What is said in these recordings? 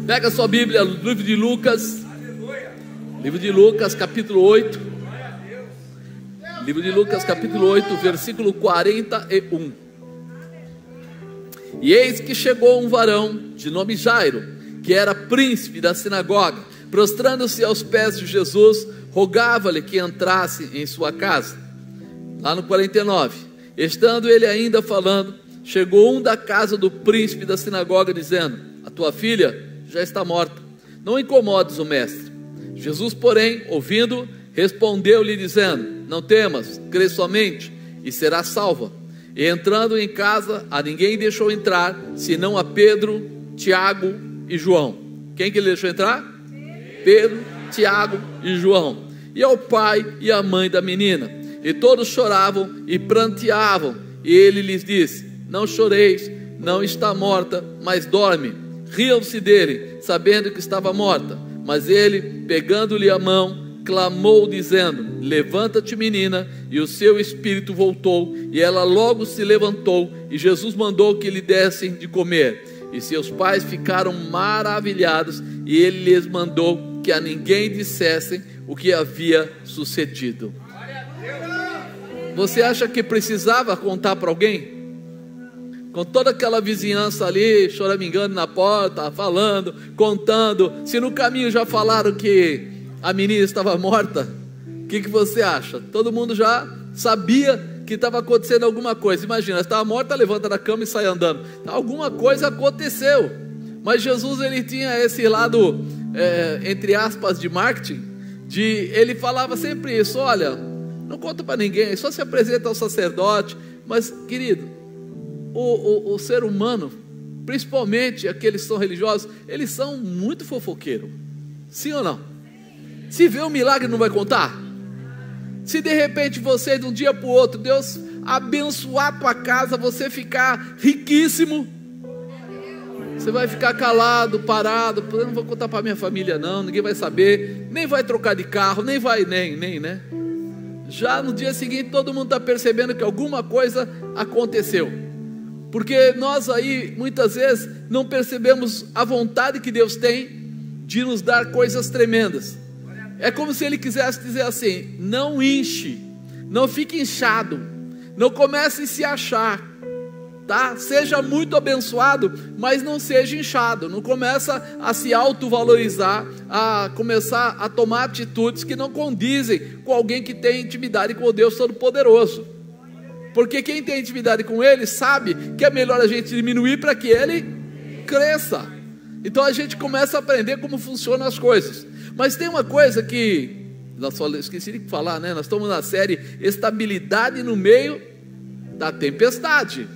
Pega a sua Bíblia, livro de Lucas. Livro de Lucas, capítulo 8. Livro de Lucas, capítulo 8, versículo 41. E eis que chegou um varão de nome Jairo, que era príncipe da sinagoga. Prostrando-se aos pés de Jesus, rogava-lhe que entrasse em sua casa. Lá no 49. Estando ele ainda falando, chegou um da casa do príncipe da sinagoga, dizendo: a tua filha já está morta, não incomodes o mestre. Jesus, porém, ouvindo, respondeu-lhe dizendo: não temas, crê somente, e serás salva. E entrando em casa, a ninguém deixou entrar, senão a Pedro, Tiago e João. Quem que ele deixou entrar? Pedro, Tiago e João. E ao pai e à mãe da menina. E todos choravam e pranteavam. E ele lhes disse: não choreis, não está morta, mas dorme. Riam-se dele, sabendo que estava morta. Mas ele, pegando-lhe a mão, clamou dizendo: levanta-te, menina. E o seu espírito voltou, e ela logo se levantou. E Jesus mandou que lhe dessem de comer. E seus pais ficaram maravilhados, e ele lhes mandou que a ninguém dissessem o que havia sucedido. Você acha que precisava contar para alguém? Com toda aquela vizinhança ali, choramingando na porta, falando, contando. Se no caminho já falaram que a menina estava morta, o que você acha? Todo mundo já sabia que estava acontecendo alguma coisa. Imagina, estava morta, levanta da cama e sai andando. Alguma coisa aconteceu. Mas Jesus, ele tinha esse lado, entre aspas, de marketing. Ele falava sempre isso: olha, não conta para ninguém, só se apresenta ao sacerdote. Mas, querido, o ser humano, principalmente aqueles que são religiosos, eles são muito fofoqueiros. Sim ou não? Se vê um milagre, não vai contar? Se de repente você, de um dia para o outro, Deus abençoar a tua casa, você ficar riquíssimo, você vai ficar calado, parado: eu não vou contar para minha família não, ninguém vai saber, nem vai trocar de carro, nem vai, né? Já no dia seguinte todo mundo está percebendo que alguma coisa aconteceu. Porque nós aí, muitas vezes, não percebemos a vontade que Deus tem de nos dar coisas tremendas. É como se Ele quisesse dizer assim: não enche, não fique inchado, não comece a se achar, tá? Seja muito abençoado, mas não seja inchado. Não começa a se autovalorizar, a começar a tomar atitudes que não condizem com alguém que tem intimidade com o Deus Todo-Poderoso. Porque quem tem intimidade com Ele sabe que é melhor a gente diminuir para que Ele cresça. Então a gente começa a aprender como funcionam as coisas. Mas tem uma coisa que esqueci de falar, né? Nós estamos na série Estabilidade no meio da tempestade.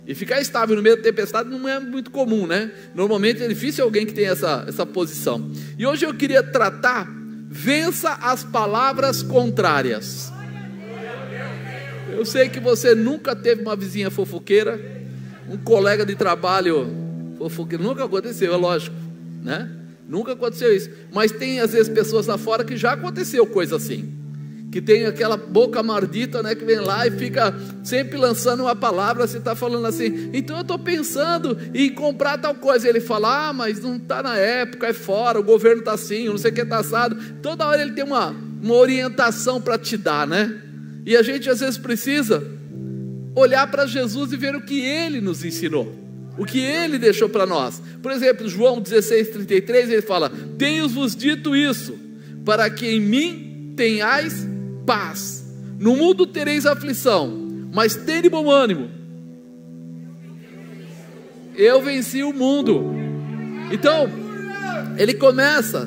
E ficar estável no meio da tempestade não é muito comum, né? Normalmente é difícil alguém que tem essa posição. E hoje eu queria tratar: vença as palavras contrárias. Eu sei que você nunca teve uma vizinha fofoqueira, um colega de trabalho fofoqueiro. Nunca aconteceu, é lógico, né? Nunca aconteceu isso. Mas tem às vezes pessoas lá fora que já aconteceu coisa assim, que tem aquela boca maldita, né, que vem lá e fica sempre lançando uma palavra. Você está falando assim: então eu estou pensando em comprar tal coisa. Ele fala: mas não está na época, é fora, o governo está assim, não sei o que está assado. Toda hora ele tem uma orientação para te dar, né? E a gente às vezes precisa olhar para Jesus e ver o que Ele nos ensinou, o que Ele deixou para nós. Por exemplo, João 16:33, ele fala: tenho-vos dito isso, para que em mim tenhais paz. No mundo tereis aflição, mas tende bom ânimo, eu venci o mundo. Então, Ele começa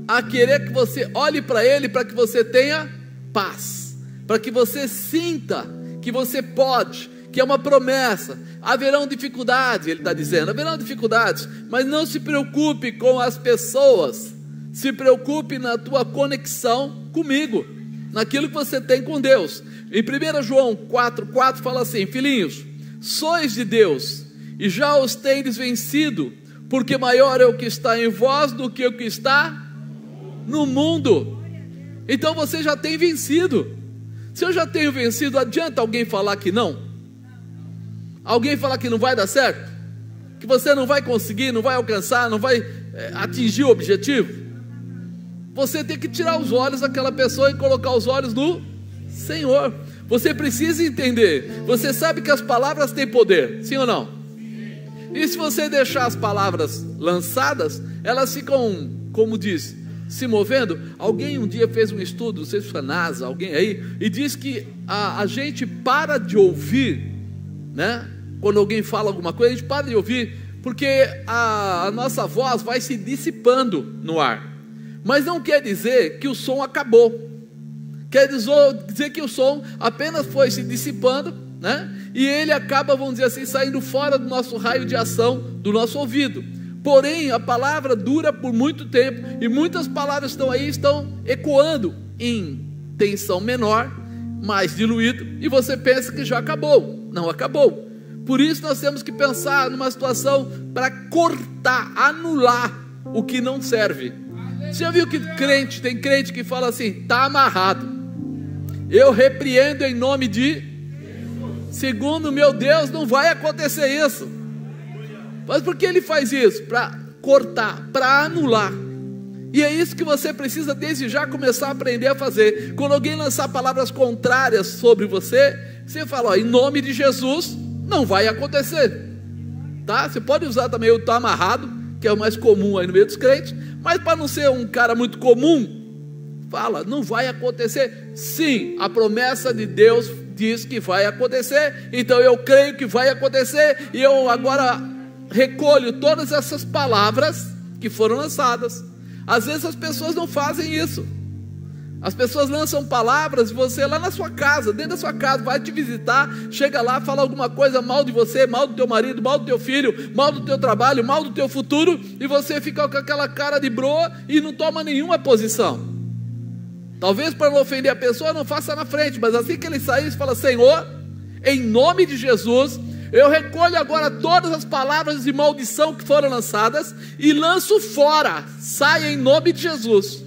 a querer que você olhe para Ele, para que você tenha paz, para que você sinta que você pode, que é uma promessa. Haverão dificuldades, Ele está dizendo, haverão dificuldades, mas não se preocupe com as pessoas, se preocupe na tua conexão comigo, naquilo que você tem com Deus. Em 1 João 4,4 fala assim: filhinhos, sois de Deus, e já os tendes vencido, porque maior é o que está em vós do que o que está no mundo. Então você já tem vencido. Se eu já tenho vencido, adianta alguém falar que não? Alguém falar que não vai dar certo? Que você não vai conseguir, não vai alcançar, não vai atingir o objetivo? Você tem que tirar os olhos daquela pessoa e colocar os olhos no Senhor. Você precisa entender. Você sabe que as palavras têm poder, sim ou não? E se você deixar as palavras lançadas, elas ficam, como diz, se movendo. Alguém um dia fez um estudo, não sei se foi a NASA, alguém aí, e diz que a gente para de ouvir, né? Quando alguém fala alguma coisa, a gente para de ouvir, porque a nossa voz vai se dissipando no ar. Mas não quer dizer que o som acabou. Quer dizer que o som apenas foi se dissipando, né? E ele acaba, vamos dizer assim, saindo fora do nosso raio de ação, do nosso ouvido. Porém, a palavra dura por muito tempo, e muitas palavras estão aí, estão ecoando em tensão menor, mais diluído, e você pensa que já acabou. Não acabou. Por isso nós temos que pensar numa situação para cortar, anular o que não serve. Você já viu que tem crente que fala assim, está amarrado, eu repreendo em nome de... Segundo meu Deus, não vai acontecer isso. Mas por que ele faz isso? Para cortar, para anular. E é isso que você precisa desde já começar a aprender a fazer. Quando alguém lançar palavras contrárias sobre você, você fala, ó, em nome de Jesus, não vai acontecer, tá? Você pode usar também o tá amarrado, que é o mais comum aí no meio dos crentes, mas para não ser um cara muito comum, fala, não vai acontecer. Sim, a promessa de Deus diz que vai acontecer, então eu creio que vai acontecer, e eu agora recolho todas essas palavras que foram lançadas. Às vezes as pessoas não fazem isso. As pessoas lançam palavras, e você lá na sua casa, dentro da sua casa, vai te visitar, chega lá, fala alguma coisa mal de você, mal do teu marido, mal do teu filho, mal do teu trabalho, mal do teu futuro, e você fica com aquela cara de broa e não toma nenhuma posição. Talvez para não ofender a pessoa, não faça na frente, mas assim que ele sair, você fala, Senhor, em nome de Jesus, eu recolho agora todas as palavras de maldição que foram lançadas e lanço fora, saia em nome de Jesus.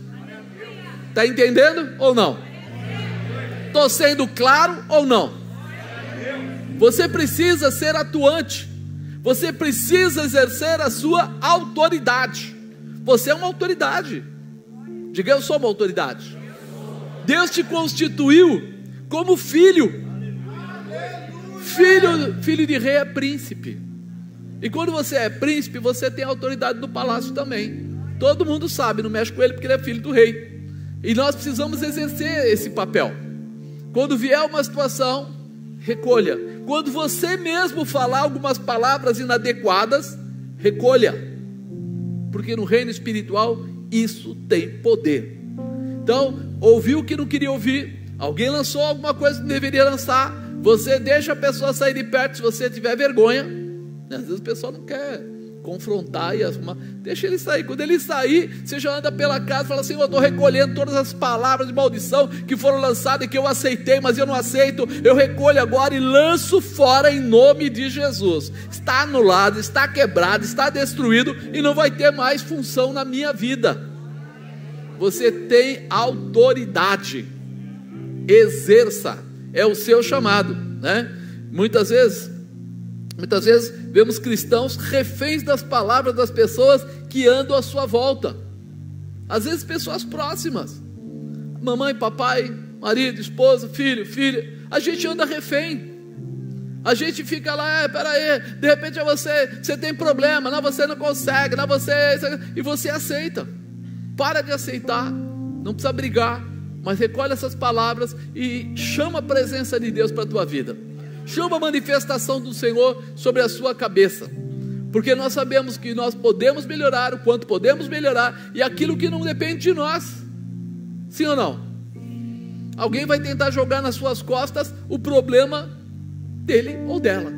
Está entendendo ou não? Estou sendo claro ou não? Você precisa ser atuante, você precisa exercer a sua autoridade. Você é uma autoridade. Diga, eu sou uma autoridade. Deus te constituiu como filho. Filho de rei é príncipe. E quando você é príncipe, você tem a autoridade do palácio também. Todo mundo sabe, não mexe com ele porque ele é filho do rei. E nós precisamos exercer esse papel. Quando vier uma situação, recolha. Quando você mesmo falar algumas palavras inadequadas, recolha. Porque no reino espiritual isso tem poder. Então, ouviu o que não queria ouvir, alguém lançou alguma coisa que não deveria lançar, você deixa a pessoa sair de perto se você tiver vergonha. Às vezes o pessoal não quer confrontar e arrumar, deixa ele sair. Quando ele sair, você já anda pela casa e fala assim, eu estou recolhendo todas as palavras de maldição que foram lançadas e que eu aceitei, mas eu não aceito, eu recolho agora e lanço fora em nome de Jesus. Está anulado, está quebrado, está destruído e não vai ter mais função na minha vida. Você tem autoridade, exerça, é o seu chamado, né? Muitas vezes vemos cristãos reféns das palavras das pessoas que andam à sua volta. Às vezes pessoas próximas, mamãe, papai, marido, esposa, filho, filha, a gente anda refém. A gente fica lá, peraí, de repente você tem problema, não, você não consegue, não, e você aceita. Para de aceitar, não precisa brigar, mas recolhe essas palavras e chama a presença de Deus para a tua vida. Chama a manifestação do Senhor sobre a sua cabeça, porque nós sabemos que nós podemos melhorar o quanto podemos melhorar, e aquilo que não depende de nós, sim ou não? Alguém vai tentar jogar nas suas costas o problema dele ou dela,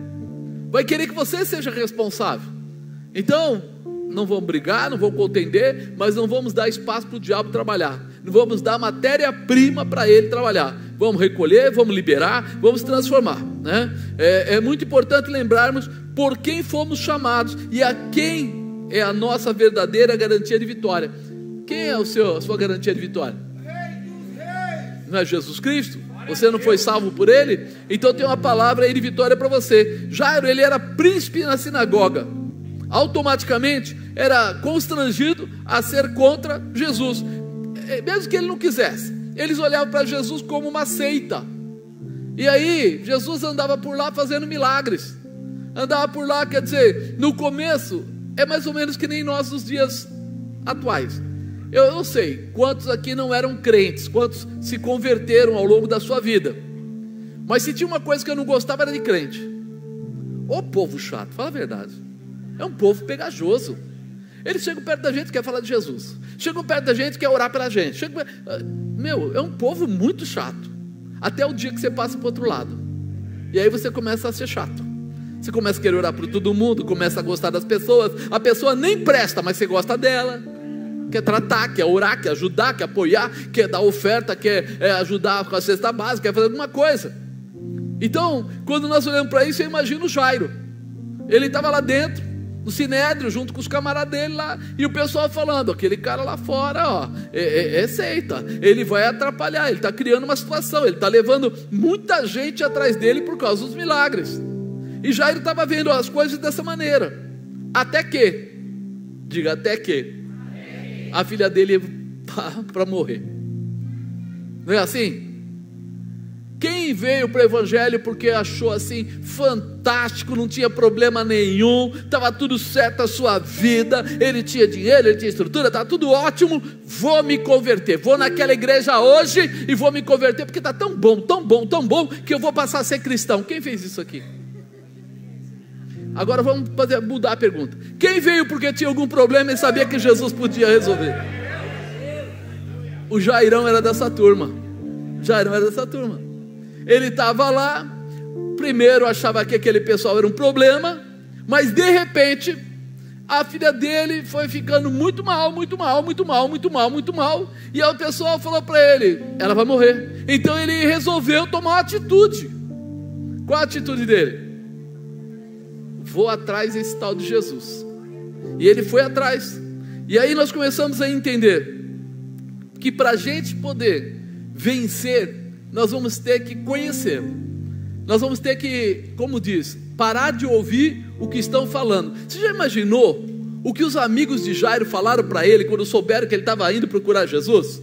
vai querer que você seja responsável. Então, não vamos brigar, não vamos contender, mas não vamos dar espaço para o diabo trabalhar, não vamos dar matéria-prima para ele trabalhar. Vamos recolher, vamos liberar, vamos transformar, né? É muito importante lembrarmos por quem fomos chamados e a quem é a nossa verdadeira garantia de vitória. Quem é a sua garantia de vitória? Não é Jesus Cristo? Você não foi salvo por Ele? Então tem uma palavra aí de vitória para você. Jairo, ele era príncipe na sinagoga. automaticamente era constrangido a ser contra Jesus, mesmo que ele não quisesse. Eles olhavam para Jesus como uma seita. E aí Jesus andava por lá fazendo milagres, andava por lá, quer dizer, no começo é mais ou menos que nem nós nos dias atuais. Eu não sei quantos aqui não eram crentes, quantos se converteram ao longo da sua vida, mas se tinha uma coisa que eu não gostava era de crente. Ô povo chato, fala a verdade. É um povo pegajoso. Eles chegam perto da gente e querem falar de Jesus, chegam perto da gente e querem orar pela gente. Meu, é um povo muito chato, até o dia que você passa para o outro lado, e aí você começa a ser chato. Você começa a querer orar por todo mundo, começa a gostar das pessoas. A pessoa nem presta, mas você gosta dela, quer tratar, quer orar, quer ajudar, quer apoiar, quer dar oferta, quer ajudar com a cesta básica, quer fazer alguma coisa. Então, quando nós olhamos para isso, eu imagino o Jairo. Ele estava lá dentro, no Sinédrio, junto com os camaradas dele lá, e o pessoal falando: aquele cara lá fora, ó, é seita, ele vai atrapalhar, ele está criando uma situação, ele está levando muita gente atrás dele por causa dos milagres. E Jairo estava vendo as coisas dessa maneira, até que, diga, até que a filha dele ia para morrer. Não é assim? Quem veio para o Evangelho porque achou assim fantástico, não tinha problema nenhum, estava tudo certo a sua vida, ele tinha dinheiro, ele tinha estrutura, estava tudo ótimo, vou me converter, vou naquela igreja hoje e vou me converter porque está tão bom, tão bom, tão bom, que eu vou passar a ser cristão. Quem fez isso aqui? Agora vamos mudar a pergunta. Quem veio porque tinha algum problema e sabia que Jesus podia resolver? O Jairão era dessa turma. Jairão era dessa turma. Ele estava lá, primeiro achava que aquele pessoal era um problema, mas de repente a filha dele foi ficando muito mal, muito mal, muito mal, muito mal, muito mal, e aí o pessoal falou para ele: ela vai morrer. Então ele resolveu tomar uma atitude. Qual a atitude dele? Vou atrás desse tal de Jesus. E ele foi atrás. E aí nós começamos a entender que para a gente poder vencer, nós vamos ter que conhecer. Nós vamos ter que, como diz, parar de ouvir o que estão falando. Você já imaginou o que os amigos de Jairo falaram para ele quando souberam que ele estava indo procurar Jesus?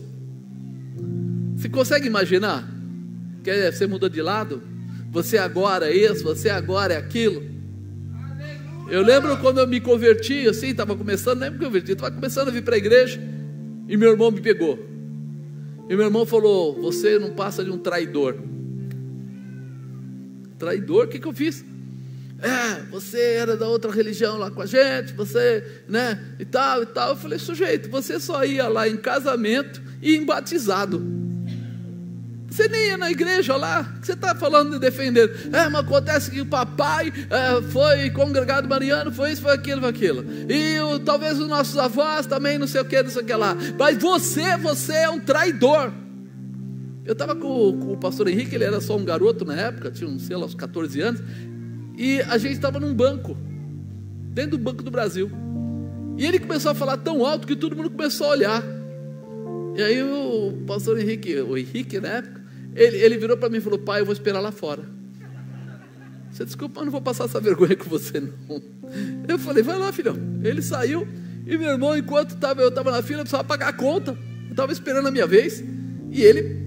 Você consegue imaginar? Que você mudou de lado? Você agora é isso, você agora é aquilo. Eu lembro quando eu me converti, assim, estava começando, nem me converti, estava começando a vir para a igreja, e meu irmão me pegou. E meu irmão falou: você não passa de um traidor. Traidor? O que eu fiz? Você era da outra religião lá com a gente, você, né, e tal, e tal. Eu falei: sujeito, você só ia lá em casamento e em batizado. Você nem ia na igreja lá, que você está falando de defender. Mas acontece que o papai foi congregado mariano, foi isso, foi aquilo, foi aquilo. E talvez os nossos avós também, não sei o que, não sei o que lá. Mas você é um traidor. Eu estava com o pastor Henrique, ele era só um garoto na época, tinha uns 14 anos. E a gente estava num banco, dentro do Banco do Brasil. E ele começou a falar tão alto que todo mundo começou a olhar. E aí o pastor Henrique, o Henrique na época, ele virou para mim e falou: pai, eu vou esperar lá fora. Você, desculpa, eu não vou passar essa vergonha com você não. Eu falei: vai lá, filhão. Ele saiu, e meu irmão, enquanto eu estava na fila, eu precisava pagar a conta, eu estava esperando a minha vez. E ele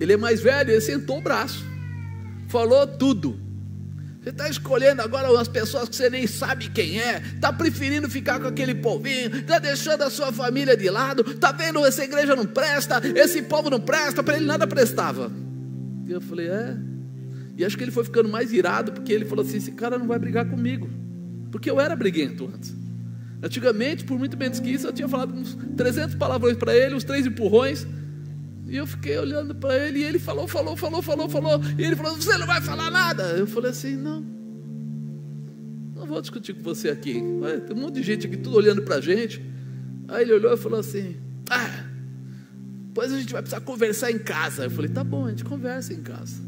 é mais velho, ele sentou o braço, falou tudo. Você está escolhendo agora umas pessoas que você nem sabe quem é, está preferindo ficar com aquele povinho, está deixando a sua família de lado, está vendo, essa igreja não presta, esse povo não presta, para ele nada prestava. E eu falei: e acho que ele foi ficando mais irado, porque ele falou assim: esse cara não vai brigar comigo, porque eu era briguento antes. Antigamente, por muito menos que isso, eu tinha falado uns 300 palavrões para ele, uns 3 empurrões. E eu fiquei olhando para ele, e ele falou, e ele falou: você não vai falar nada. Eu falei assim: não vou discutir com você aqui, tem um monte de gente aqui, tudo olhando para a gente. Aí ele olhou e falou assim: depois a gente vai precisar conversar em casa. Eu falei: tá bom, a gente conversa em casa.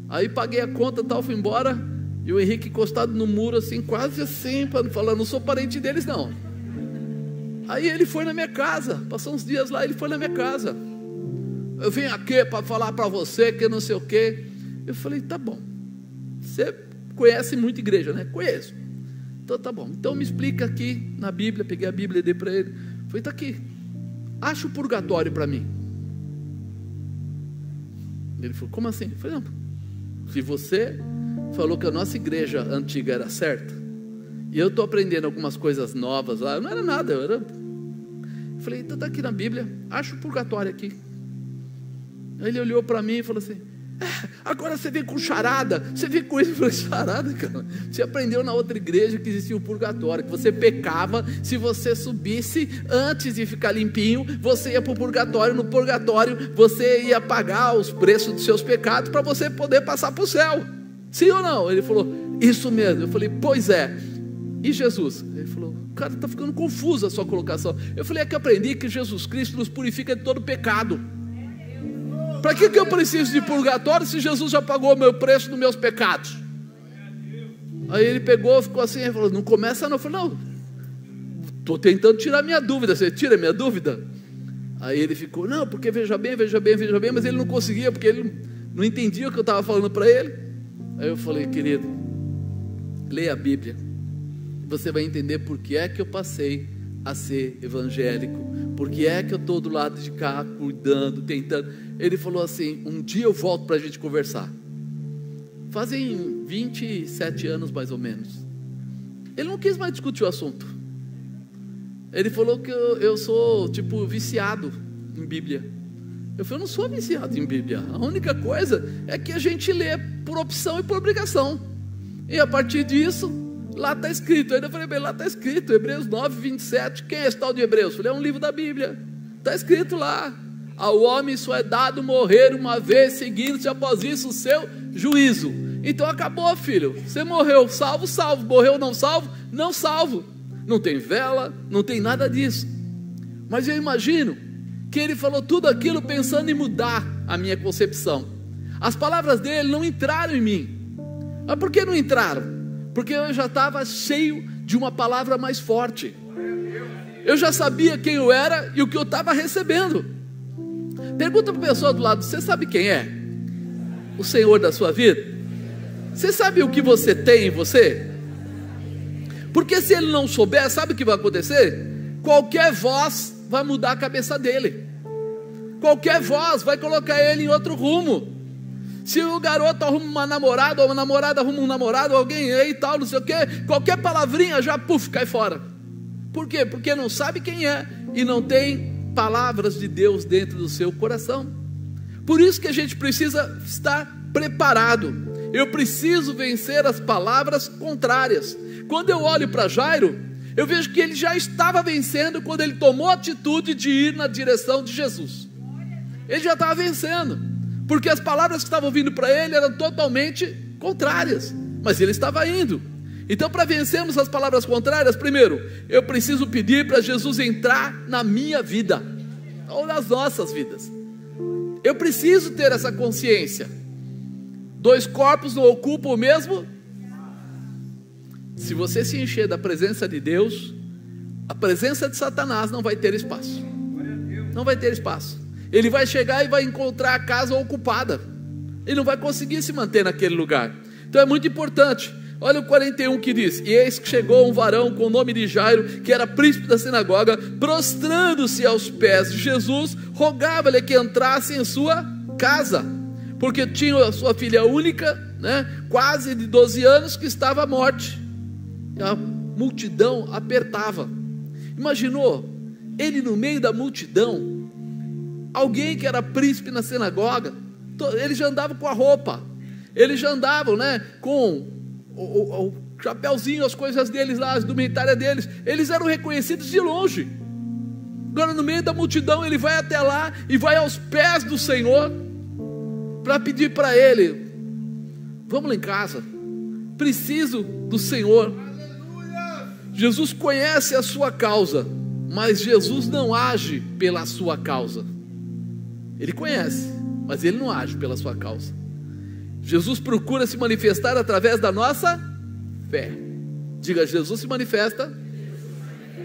Aí paguei a conta e tal, fui embora, e o Henrique encostado no muro assim, quase assim, para não falar: não sou parente deles não. Aí ele foi na minha casa, passou uns dias lá, ele foi na minha casa: eu vim aqui para falar para você que não sei o que. Eu falei: tá bom, você conhece muita igreja, né? Conheço. Então tá bom, então me explica aqui na Bíblia. Peguei a Bíblia e dei para ele. Falei, está aqui, acha o purgatório para mim. Ele falou, como assim? Eu falei, não, se você falou que a nossa igreja antiga era certa, e eu estou aprendendo algumas coisas novas lá, não era nada, eu falei, então está aqui na Bíblia, acha o purgatório aqui. Aí ele olhou para mim e falou assim, agora você vem com charada, você vem com isso. Eu falei, charada, cara, você aprendeu na outra igreja que existia o purgatório, que você pecava, se você subisse antes de ficar limpinho, você ia para o purgatório. No purgatório você ia pagar os preços dos seus pecados para você poder passar para o céu, sim ou não? Ele falou, isso mesmo. Eu falei, pois é, e Jesus? Ele falou, cara, está ficando confusa a sua colocação. Eu falei, é que eu aprendi que Jesus Cristo nos purifica de todo pecado. Para que eu preciso de purgatório se Jesus já pagou o meu preço dos meus pecados? Aí ele pegou, ficou assim, ele falou, não começa não. Eu falei, não, estou tentando tirar minha dúvida. Você tira minha dúvida? Aí ele ficou, não, porque veja bem, mas ele não conseguia, porque ele não entendia o que eu estava falando para ele. Aí eu falei, querido, leia a Bíblia, você vai entender por que é que eu passei a ser evangélico, porque é que eu estou do lado de cá, cuidando, tentando. Ele falou assim, um dia eu volto para a gente conversar. Fazem 27 anos mais ou menos. Ele não quis mais discutir o assunto. Ele falou que eu sou tipo viciado em Bíblia. Eu falei, eu não sou viciado em Bíblia, a única coisa é que a gente lê por opção e por obrigação, e a partir disso lá está escrito. Aí eu falei, bem, lá está escrito, Hebreus 9, 27, quem é esse tal de Hebreus? Eu falei, é um livro da Bíblia, está escrito lá, ao homem só é dado morrer uma vez, seguindo-se após isso o seu juízo. Então acabou, filho, você morreu, salvo, salvo, morreu não salvo, não salvo, não tem vela, não tem nada disso. Mas eu imagino que ele falou tudo aquilo pensando em mudar a minha concepção. As palavras dele não entraram em mim. Mas por que não entraram? Porque eu já estava cheio de uma palavra mais forte. Eu já sabia quem eu era e o que eu estava recebendo. Pergunta para a pessoa do lado, você sabe quem é? O Senhor da sua vida? Você sabe o que você tem em você? Porque se ele não souber, sabe o que vai acontecer? Qualquer voz vai mudar a cabeça dele. Qualquer voz vai colocar ele em outro rumo. Se o garoto arruma uma namorada, ou uma namorada arruma um namorado, alguém aí e tal, não sei o que, qualquer palavrinha já, puf, cai fora. Por quê? Porque não sabe quem é e não tem palavras de Deus dentro do seu coração. Por isso que a gente precisa estar preparado. Eu preciso vencer as palavras contrárias. Quando eu olho para Jairo, eu vejo que ele já estava vencendo quando ele tomou a atitude de ir na direção de Jesus. Ele já estava vencendo, porque as palavras que estavam vindo para ele eram totalmente contrárias, mas ele estava indo. Então, para vencermos as palavras contrárias, primeiro, eu preciso pedir para Jesus entrar na minha vida, ou nas nossas vidas. Eu preciso ter essa consciência. Dois corpos não ocupam o mesmo. Se você se encher da presença de Deus, a presença de Satanás não vai ter espaço. Não vai ter espaço. Ele vai chegar e vai encontrar a casa ocupada. Ele não vai conseguir se manter naquele lugar. Então é muito importante. Olha o 41 que diz: e eis que chegou um varão com o nome de Jairo, que era príncipe da sinagoga, prostrando-se aos pés de Jesus, rogava-lhe que entrasse em sua casa, porque tinha a sua filha única, quase de 12 anos, que estava à morte. A multidão apertava. Imaginou ele no meio da multidão, alguém que era príncipe na sinagoga. Eles já andavam com a roupa, eles já andavam com o chapéuzinho, as coisas deles lá, as indumentárias deles, eles eram reconhecidos de longe. Agora no meio da multidão ele vai até lá e vai aos pés do Senhor para pedir para ele: vamos lá em casa, preciso do Senhor. Jesus conhece a sua causa, mas Jesus não age pela sua causa. Ele conhece, mas ele não age pela sua causa. Jesus procura se manifestar através da nossa fé. Diga: Jesus se manifesta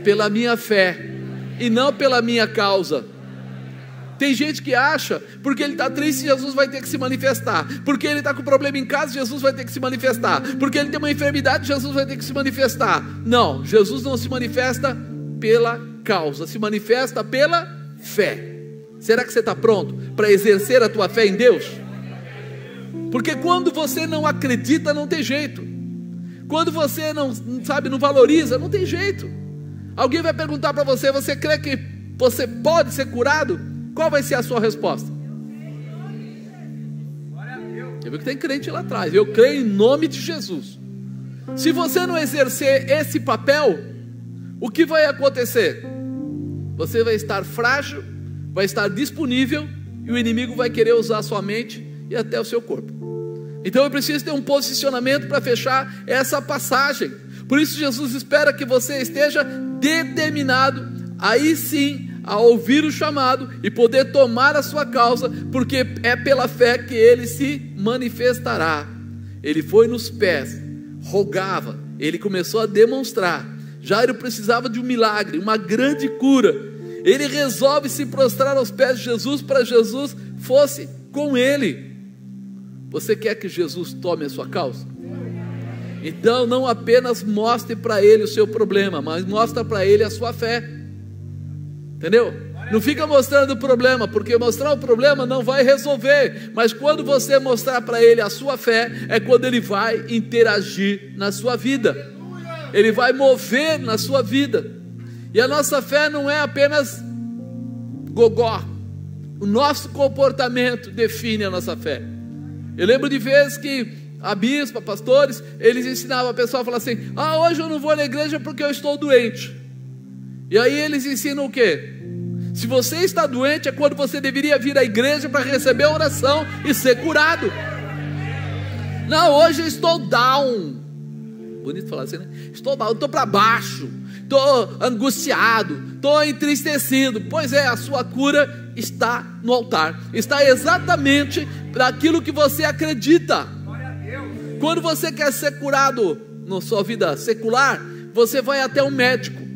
pela minha fé e não pela minha causa. Tem gente que acha, porque ele está triste, Jesus vai ter que se manifestar. Porque ele está com problema em casa, Jesus vai ter que se manifestar. Porque ele tem uma enfermidade, Jesus vai ter que se manifestar. Não, Jesus não se manifesta pela causa, se manifesta pela fé. Será que você está pronto para exercer a tua fé em Deus? Porque quando você não acredita, não tem jeito. Quando você não valoriza, não tem jeito. Alguém vai perguntar para você: você crê que você pode ser curado? Qual vai ser a sua resposta? Eu vi que tem crente lá atrás. Eu creio em nome de Jesus. Se você não exercer esse papel, o que vai acontecer? Você vai estar frágil, vai estar disponível, e o inimigo vai querer usar a sua mente e até o seu corpo. Então eu preciso ter um posicionamento para fechar essa passagem. Por isso Jesus espera que você esteja determinado, aí sim, a ouvir o chamado e poder tomar a sua causa, porque é pela fé que ele se manifestará. Ele foi nos pés, rogava, ele começou a demonstrar. Jairo precisava de um milagre, uma grande cura. Ele resolve se prostrar aos pés de Jesus, para Jesus fosse com ele. Você quer que Jesus tome a sua causa? Então não apenas mostre para ele o seu problema, mas mostra para ele a sua fé. Entendeu? Não fica mostrando o problema, porque mostrar o problema não vai resolver. Mas quando você mostrar para ele a sua fé, é quando ele vai interagir na sua vida. Ele vai mover na sua vida. E a nossa fé não é apenas gogó. O nosso comportamento define a nossa fé. Eu lembro de vezes que a bispa, pastores, eles ensinavam a pessoa a falar assim: hoje eu não vou na igreja porque eu estou doente. E aí eles ensinam o quê? Se você está doente, é quando você deveria vir à igreja para receber a oração e ser curado. Não, hoje eu estou down. Bonito falar assim, né? Estou down, estou para baixo, estou angustiado, estou entristecido. Pois é, a sua cura está no altar. Está exatamente para aquilo que você acredita. Quando você quer ser curado na sua vida secular, você vai até um médico.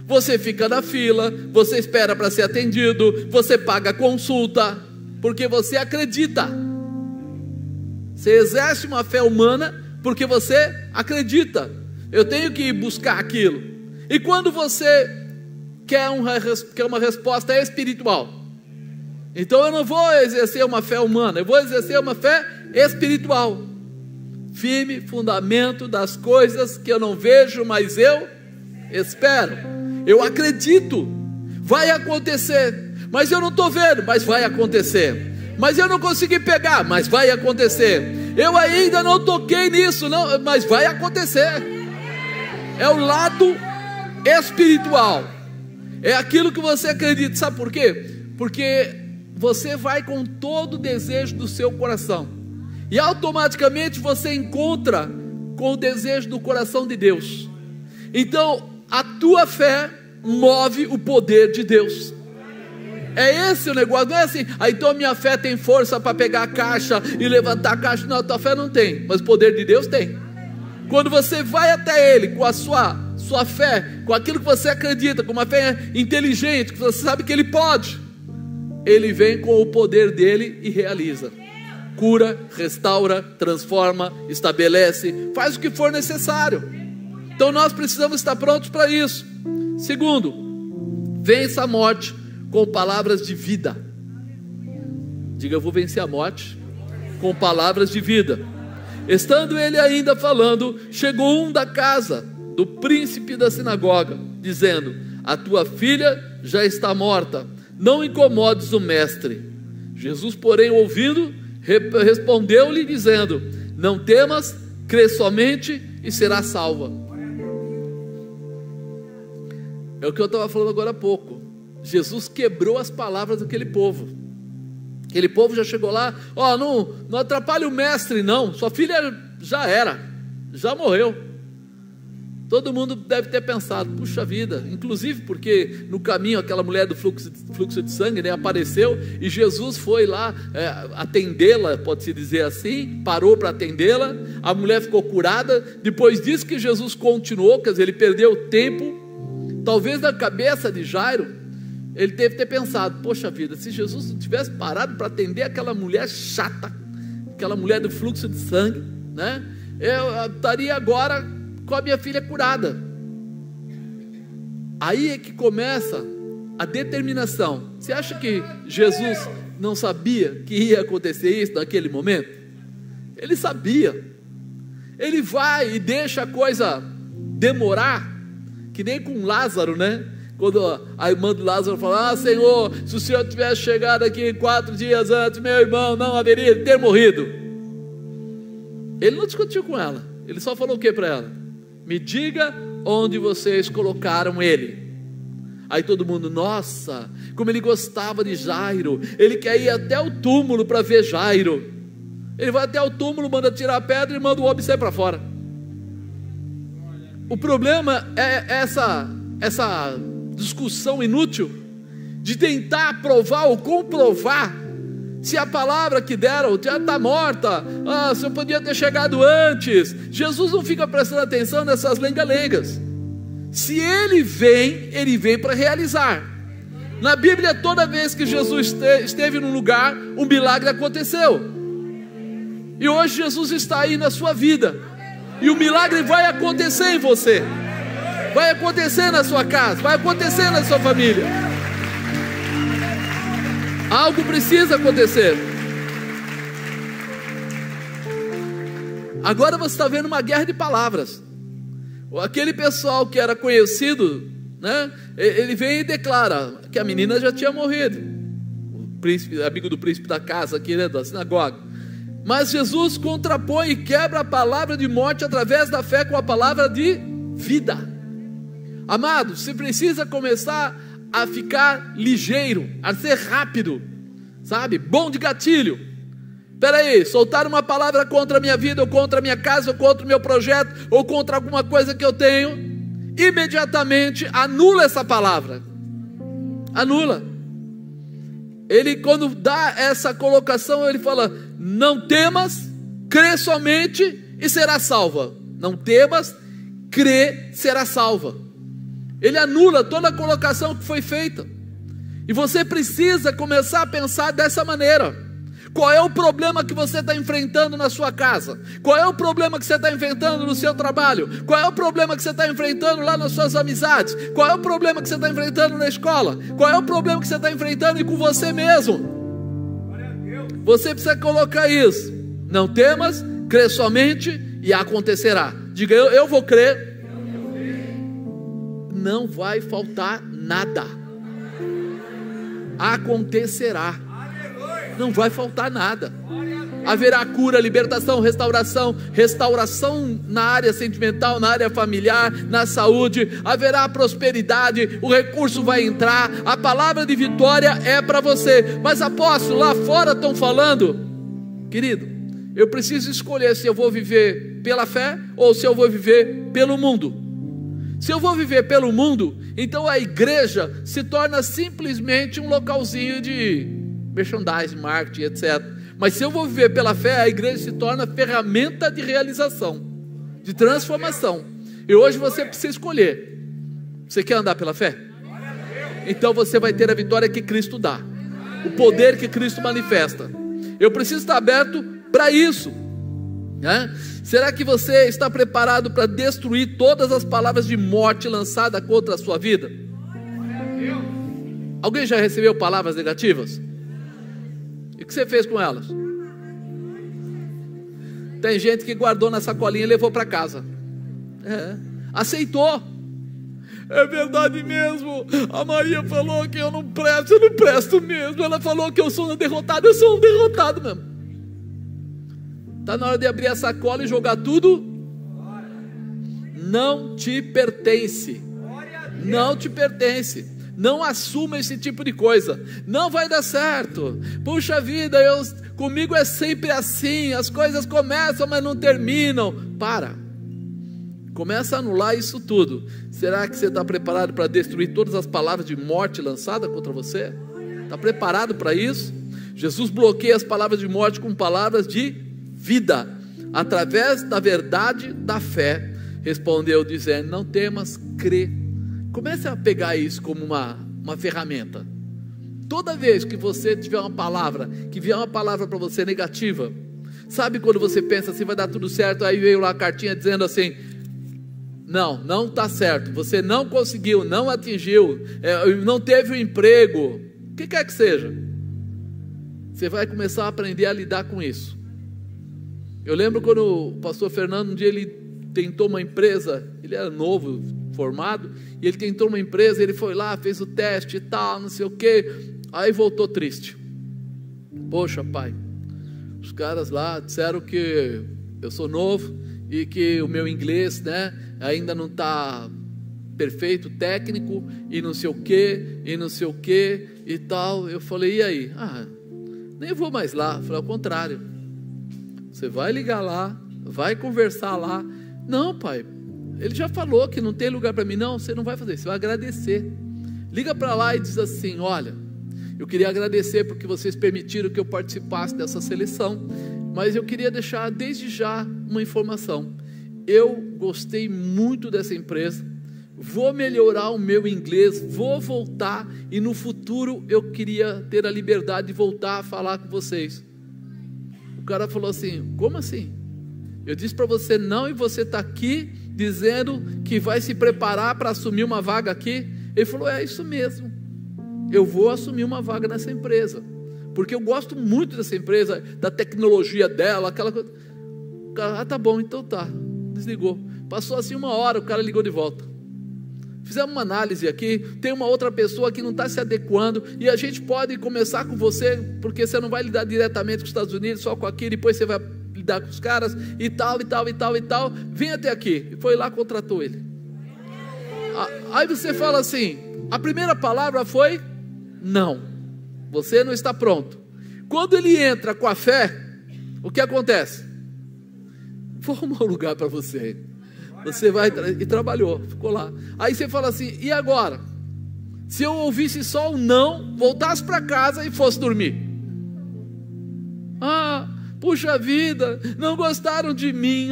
Você fica na fila, você espera para ser atendido, você paga consulta, porque você acredita. Você exerce uma fé humana porque você acredita. Eu tenho que buscar aquilo. E quando você quer uma resposta espiritual, então eu não vou exercer uma fé humana, eu vou exercer uma fé espiritual. Firme fundamento das coisas que eu não vejo, mas eu espero. Eu acredito, vai acontecer, mas eu não estou vendo, mas vai acontecer. Mas eu não consegui pegar, mas vai acontecer. Eu ainda não toquei nisso, não, mas vai acontecer. É o lado espiritual, é aquilo que você acredita. Sabe por quê? Porque você vai com todo o desejo do seu coração, e automaticamente você encontra com o desejo do coração de Deus. Então a tua fé move o poder de Deus. É esse o negócio. Não é assim: então minha fé tem força para pegar a caixa e levantar a caixa. Não, a tua fé não tem, mas o poder de Deus tem. Quando você vai até Ele com a sua fé, com aquilo que você acredita, com uma fé inteligente, que você sabe que Ele pode, Ele vem com o poder dele e realiza. Cura, restaura, transforma, estabelece, faz o que for necessário. Então nós precisamos estar prontos para isso. Segundo, vença a morte com palavras de vida. Diga: eu vou vencer a morte com palavras de vida. Estando ele ainda falando, chegou um da casa do príncipe da sinagoga, dizendo: a tua filha já está morta, não incomodes o mestre. Jesus, porém, ouvindo, respondeu-lhe dizendo: não temas, crê somente e será salva. É o que eu estava falando agora há pouco. Jesus quebrou as palavras daquele povo. Aquele povo já chegou lá: não atrapalhe o mestre não, sua filha já era, já morreu. Todo mundo deve ter pensado: puxa vida, inclusive porque no caminho aquela mulher do fluxo de sangue, né, apareceu, e Jesus foi lá atendê-la, pode-se dizer assim, parou para atendê-la, a mulher ficou curada. Depois disso que Jesus continuou, quer dizer, ele perdeu tempo. Talvez na cabeça de Jairo, Ele deve ter pensado: poxa vida, se Jesus não tivesse parado para atender aquela mulher chata, aquela mulher do fluxo de sangue, né, eu estaria agora com a minha filha curada. Aí é que começa a determinação. Você acha que Jesus não sabia que ia acontecer isso naquele momento? Ele sabia. Ele vai e deixa a coisa demorar, que nem com Lázaro, né? Quando a irmã do Lázaro fala: Senhor, se o Senhor tivesse chegado aqui 4 dias antes, meu irmão não haveria de ter morrido. Ele não discutiu com ela, ele só falou o que para ela? Me diga onde vocês colocaram ele. Aí todo mundo: nossa, como ele gostava de Jairo, ele quer ir até o túmulo para ver Jairo. Ele vai até o túmulo, manda tirar a pedra e manda o homem sair para fora. O problema é essa discussão inútil de tentar provar ou comprovar se a palavra que deram já está morta. Você podia ter chegado antes. Jesus não fica prestando atenção nessas lenga-lengas. Se ele vem para realizar. Na Bíblia, toda vez que Jesus esteve num lugar, um milagre aconteceu. E hoje Jesus está aí na sua vida, e o milagre vai acontecer em você, vai acontecer na sua casa, vai acontecer na sua família. Algo precisa acontecer. Agora você está vendo uma guerra de palavras. Aquele pessoal que era conhecido, né, ele vem e declara que a menina já tinha morrido. O príncipe, amigo do príncipe da casa aqui, né, da sinagoga. Mas Jesus contrapõe e quebra a palavra de morte através da fé com a palavra de vida. Amado, você precisa começar a ficar ligeiro, a ser rápido, sabe? Bom de gatilho. Espera aí, soltar uma palavra contra a minha vida, ou contra a minha casa, ou contra o meu projeto, ou contra alguma coisa que eu tenho, imediatamente anula essa palavra. Anula. Ele, quando dá essa colocação, ele fala: não temas, crê somente e será salva. Não temas, crê, será salva. Ele anula toda a colocação que foi feita. E você precisa começar a pensar dessa maneira. Qual é o problema que você está enfrentando na sua casa? Qual é o problema que você está enfrentando no seu trabalho? Qual é o problema que você está enfrentando lá nas suas amizades? Qual é o problema que você está enfrentando na escola? Qual é o problema que você está enfrentando com você mesmo? Você precisa colocar isso. Não temas, crê somente e acontecerá. Diga: eu vou crer. Não vai faltar nada. Acontecerá. Não vai faltar nada. Haverá cura, libertação, restauração na área sentimental, na área familiar, na saúde. Haverá prosperidade, o recurso vai entrar, a palavra de vitória é para você. Mas apóstolo, lá fora estão falando. Querido, eu preciso escolher se eu vou viver pela fé ou se eu vou viver pelo mundo. Se eu vou viver pelo mundo, então a igreja se torna simplesmente um localzinho de merchandising, marketing, etc. Mas se eu vou viver pela fé, a igreja se torna ferramenta de realização, de transformação. E hoje você precisa escolher. Você quer andar pela fé? Então você vai ter a vitória que Cristo dá, o poder que Cristo manifesta. Eu preciso estar aberto para isso, né? Será que você está preparado para destruir todas as palavras de morte lançadas contra a sua vida? Alguém já recebeu palavras negativas? E o que você fez com elas? Tem gente que guardou na sacolinha e levou para casa. Aceitou. É verdade mesmo. A Maria falou que eu não presto mesmo. Ela falou que eu sou um derrotado, eu sou um derrotado mesmo. Está na hora de abrir a sacola e jogar tudo. Não te pertence. Não te pertence. Não assuma esse tipo de coisa. Não vai dar certo. Puxa vida, comigo é sempre assim. As coisas começam, mas não terminam. Para. Começa a anular isso tudo. Será que você está preparado para destruir todas as palavras de morte lançadas contra você? Está preparado para isso? Jesus bloqueia as palavras de morte com palavras de vida, através da verdade da fé. Respondeu dizendo: não temas, crê. Comece a pegar isso como uma ferramenta. Toda vez que você tiver uma palavra, que vier uma palavra para você negativa, sabe quando você pensa assim, vai dar tudo certo, aí veio lá a cartinha dizendo assim, não está certo, você não conseguiu, não atingiu, não teve o emprego, o que quer que seja, você vai começar a aprender a lidar com isso. Eu lembro quando o pastor Fernando, um dia ele tentou uma empresa, ele era novo, formado, e ele tentou uma empresa, ele foi lá, fez o teste e tal, não sei o que, aí voltou triste. Poxa, pai, os caras lá disseram que eu sou novo e que o meu inglês, né, ainda não está perfeito, técnico, e não sei o que, e tal. Eu falei, e aí? Nem vou mais lá. Eu falei, ao contrário, você vai ligar lá, vai conversar lá. Não, pai, ele já falou que não tem lugar para mim. Não, você não vai fazer isso, você vai agradecer. Liga para lá e diz assim, olha, eu queria agradecer porque vocês permitiram que eu participasse dessa seleção, mas eu queria deixar desde já uma informação. Eu gostei muito dessa empresa, vou melhorar o meu inglês, vou voltar, e no futuro eu queria ter a liberdade de voltar a falar com vocês. O cara falou assim, como assim? Eu disse para você não, e você está aqui dizendo que vai se preparar para assumir uma vaga aqui? Ele falou, é isso mesmo, eu vou assumir uma vaga nessa empresa, porque eu gosto muito dessa empresa, da tecnologia dela, aquela coisa. O cara, tá bom, então tá. Desligou. Passou assim 1 hora, o cara ligou de volta. Fizemos uma análise aqui, tem uma outra pessoa que não está se adequando, e a gente pode começar com você, porque você não vai lidar diretamente com os Estados Unidos, só com aqui, depois você vai lidar com os caras, e tal, vem até aqui. E foi lá, contratou ele. Aí você fala assim, a primeira palavra foi, não, você não está pronto. Quando ele entra com a fé, o que acontece? Vou arrumar um lugar para você. Você vai, e trabalhou, ficou lá. Aí você fala assim, e agora? Se eu ouvisse só um não, voltasse para casa e fosse dormir. Puxa vida, não gostaram de mim.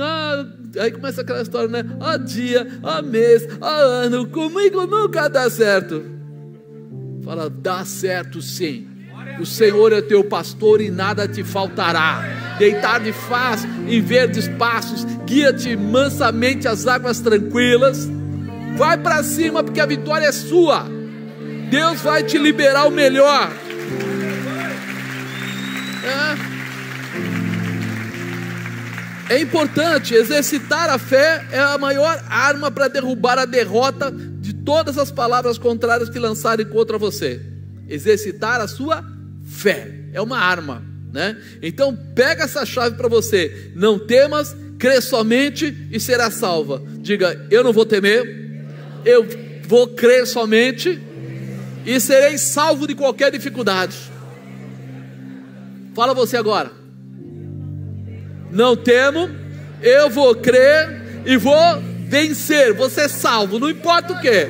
Aí começa aquela história, né? Dia, mês, ano, comigo nunca dá certo. Fala, dá certo sim. O Senhor é teu pastor e nada te faltará. Deitar-te faz em verdes passos, guia-te mansamente às águas tranquilas. Vai para cima, porque a vitória é sua. Deus vai te liberar o melhor. É importante, exercitar a fé é a maior arma para derrubar a derrota de todas as palavras contrárias que lançarem contra você. Exercitar a sua fé é uma arma, né? Então pega essa chave para você. Não temas, crê somente e será salva. Diga, eu não vou temer, eu vou crer somente e serei salvo de qualquer dificuldade. Fala você agora. Não temo, eu vou crer e vou vencer, vou ser salvo, não importa o que.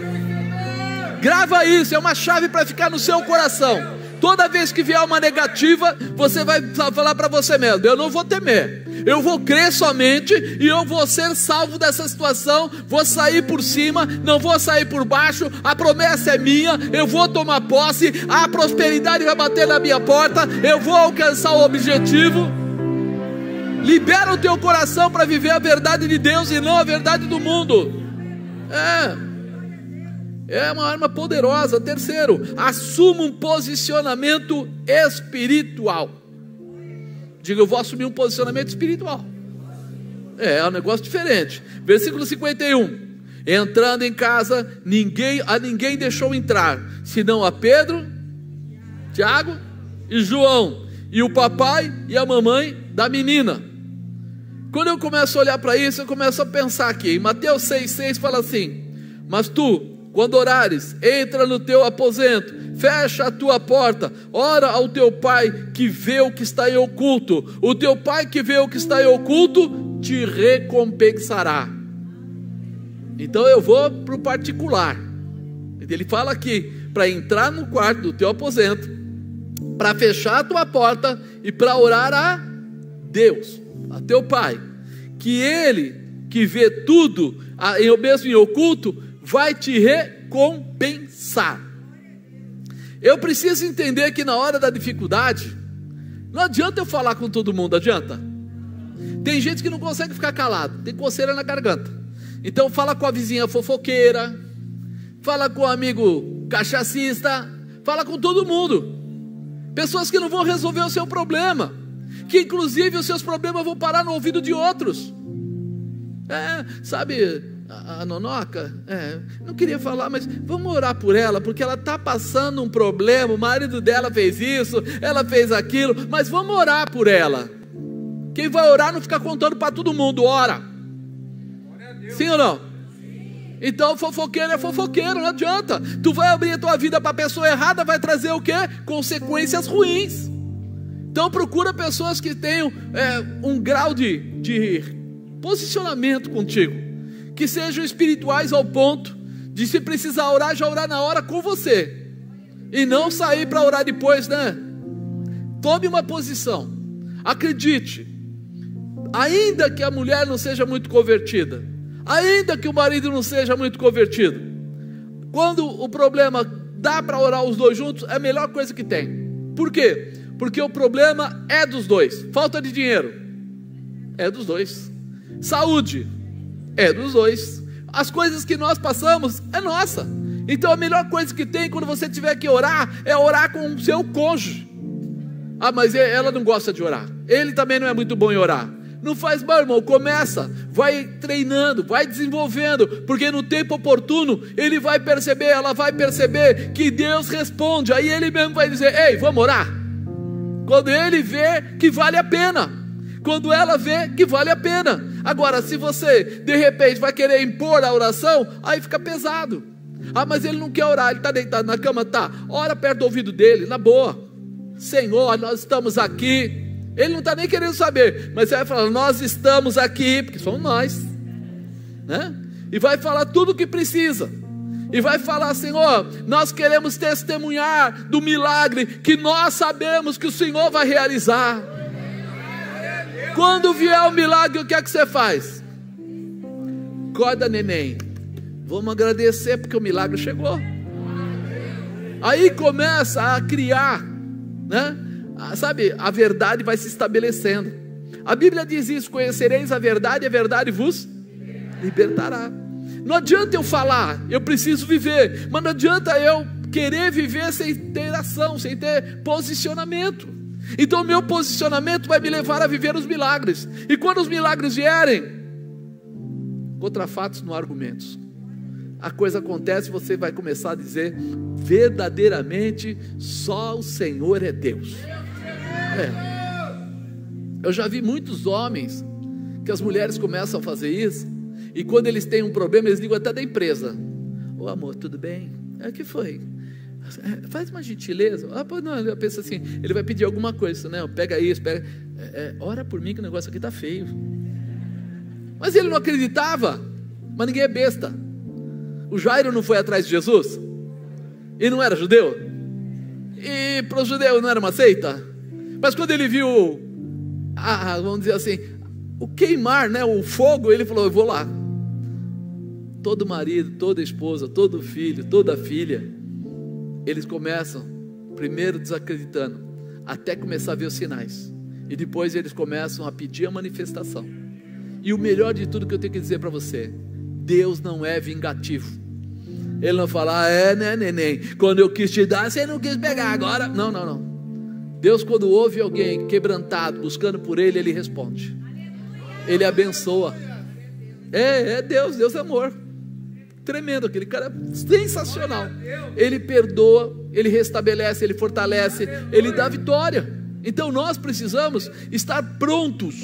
Grava isso, é uma chave para ficar no seu coração. Toda vez que vier uma negativa, você vai falar para você mesmo, eu não vou temer, eu vou crer somente e eu vou ser salvo dessa situação. Vou sair por cima, não vou sair por baixo. A promessa é minha, eu vou tomar posse. A prosperidade vai bater na minha porta, eu vou alcançar o objetivo. Libera o teu coração para viver a verdade de Deus e não a verdade do mundo. É uma arma poderosa. Terceiro, assuma um posicionamento espiritual. Diga, eu vou assumir um posicionamento espiritual. É um negócio diferente. Versículo 51. Entrando em casa, a ninguém deixou entrar, senão a Pedro, Tiago e João, e o papai e a mamãe da menina. Quando eu começo a olhar para isso, eu começo a pensar aqui. Em Mateus 6,6 fala assim: mas tu, quando orares, entra no teu aposento, fecha a tua porta, ora ao teu pai que vê o que está em oculto. O teu pai que vê o que está em oculto te recompensará. Então eu vou para o particular. Ele fala aqui, para entrar no quarto do teu aposento, para fechar a tua porta e para orar a Deus, a teu pai, que ele que vê tudo, mesmo em oculto, vai te recompensar. Eu preciso entender que na hora da dificuldade, não adianta eu falar com todo mundo, adianta? Tem gente que não consegue ficar calado, tem coceira na garganta. Então fala com a vizinha fofoqueira, fala com o amigo cachacista, fala com todo mundo. Pessoas que não vão resolver o seu problema, que inclusive os seus problemas vão parar no ouvido de outros. Sabe, a Nonoca, não queria falar, mas vamos orar por ela, porque ela está passando um problema, o marido dela fez isso, ela fez aquilo, mas vamos orar por ela. Quem vai orar não fica contando para todo mundo, ora. Sim ou não? Então fofoqueiro é fofoqueiro, não adianta. Tu vai abrir a tua vida para a pessoa errada, vai trazer o quê? Consequências ruins. Então procura pessoas que tenham um grau de posicionamento contigo, que sejam espirituais ao ponto de, se precisar orar, já orar na hora com você, e não sair para orar depois, né? Tome uma posição. Acredite, ainda que a mulher não seja muito convertida, ainda que o marido não seja muito convertido, quando o problema dá para orar os dois juntos, é a melhor coisa que tem. Por quê? Porque o problema é dos dois. Falta de dinheiro é dos dois. Saúde é dos dois. As coisas que nós passamos é nossa. Então a melhor coisa que tem quando você tiver que orar é orar com o seu cônjuge. Mas ela não gosta de orar, ele também não é muito bom em orar. Não faz mal, irmão, começa, vai treinando, vai desenvolvendo, porque no tempo oportuno ele vai perceber, ela vai perceber que Deus responde. Aí ele mesmo vai dizer: ei, vamos orar. Quando ele vê que vale a pena, quando ela vê que vale a pena. Agora, se você de repente vai querer impor a oração, aí fica pesado. Mas ele não quer orar, ele está deitado na cama, tá, ora perto do ouvido dele, na boa: Senhor, nós estamos aqui. Ele não está nem querendo saber, mas você vai falar: nós estamos aqui, porque somos nós, né? E vai falar tudo o que precisa, e vai falar: Senhor, nós queremos testemunhar do milagre que nós sabemos que o Senhor vai realizar. Quando vier o milagre, o que é que você faz? Acorda, neném, vamos agradecer porque o milagre chegou. Aí começa a criar, né? Sabe, a verdade vai se estabelecendo. A Bíblia diz isso: conhecereis a verdade vos libertará. Não adianta eu falar, eu preciso viver, mas não adianta eu querer viver sem ter ação, sem ter posicionamento. Então o meu posicionamento vai me levar a viver os milagres. E quando os milagres vierem, contra fatos não há argumentos. A coisa acontece, você vai começar a dizer: verdadeiramente só o Senhor é Deus. Eu já vi muitos homens que as mulheres começam a fazer isso, e quando eles têm um problema, eles ligam até da empresa: ô amor, tudo bem? O que foi? Faz uma gentileza. Não, eu penso assim, ele vai pedir alguma coisa, né? Pega isso, pega. Ora por mim que o negócio aqui está feio. Mas ele não acreditava. Mas ninguém é besta. O Jairo não foi atrás de Jesus? E não era judeu? E para os judeus não era uma seita? Mas quando ele viu, vamos dizer assim, o queimar, né, o fogo, ele falou: eu vou lá. Todo marido, toda esposa, todo filho, toda filha, eles começam primeiro desacreditando, até começar a ver os sinais, e depois eles começam a pedir a manifestação. E o melhor de tudo que eu tenho que dizer para você: Deus não é vingativo. Ele não fala: né, neném, quando eu quis te dar, você não quis pegar agora. Não. Deus, quando ouve alguém quebrantado, buscando por Ele, Ele responde. Ele abençoa. Deus é amor. Tremendo, aquele cara é sensacional. Ele perdoa, Ele restabelece, Ele fortalece, Ele dá vitória. Então nós precisamos estar prontos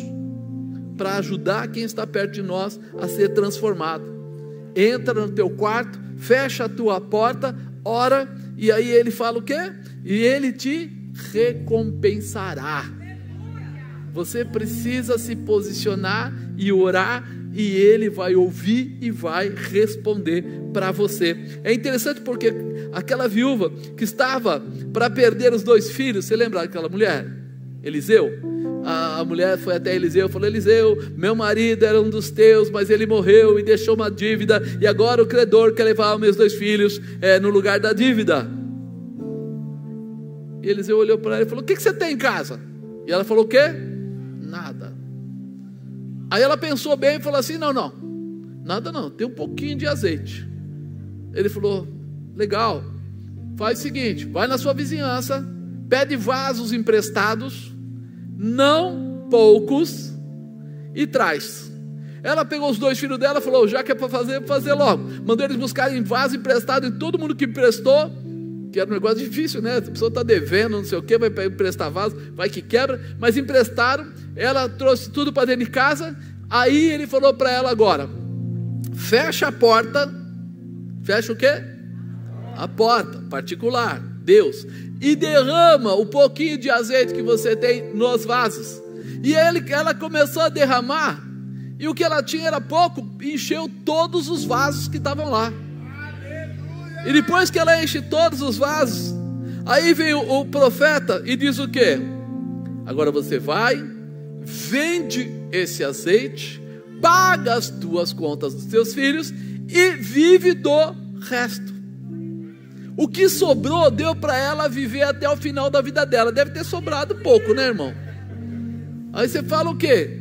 para ajudar quem está perto de nós a ser transformado. Entra no teu quarto, fecha a tua porta, ora, e aí Ele fala o quê? E Ele te recompensará. Você precisa se posicionar e orar, e Ele vai ouvir e vai responder para você. É interessante porque aquela viúva que estava para perder os 2 filhos, você lembra daquela mulher? Eliseu? A mulher foi até Eliseu e falou: Eliseu, meu marido era um dos teus, mas ele morreu e deixou uma dívida, e agora o credor quer levar os meus 2 filhos no lugar da dívida. E Eliseu olhou para ela e falou: o que você tem em casa? E ela falou: o quê? Nada. Aí ela pensou bem e falou assim: não, nada não, tem um pouquinho de azeite. Ele falou: legal, faz o seguinte, vai na sua vizinhança, pede vasos emprestados, não poucos, e traz. Ela pegou os 2 filhos dela e falou: já que é para fazer, vou fazer logo. Mandou eles buscarem vaso emprestado, e todo mundo que emprestou, que era um negócio difícil, né? A pessoa está devendo, não sei o que, vai emprestar vaso, vai que quebra. Mas emprestaram, ela trouxe tudo para dentro de casa. Aí ele falou para ela: agora, fecha a porta. Fecha o quê? A porta, particular, Deus. E derrama o pouquinho de azeite que você tem nos vasos. E ela começou a derramar, e o que ela tinha era pouco, encheu todos os vasos que estavam lá. E depois que ela enche todos os vasos, aí vem o profeta e diz o quê? Agora você vai, vende esse azeite, paga as tuas contas dos teus filhos e vive do resto. O que sobrou deu para ela viver até o final da vida dela. Deve ter sobrado pouco, né, irmão? Aí você fala o quê?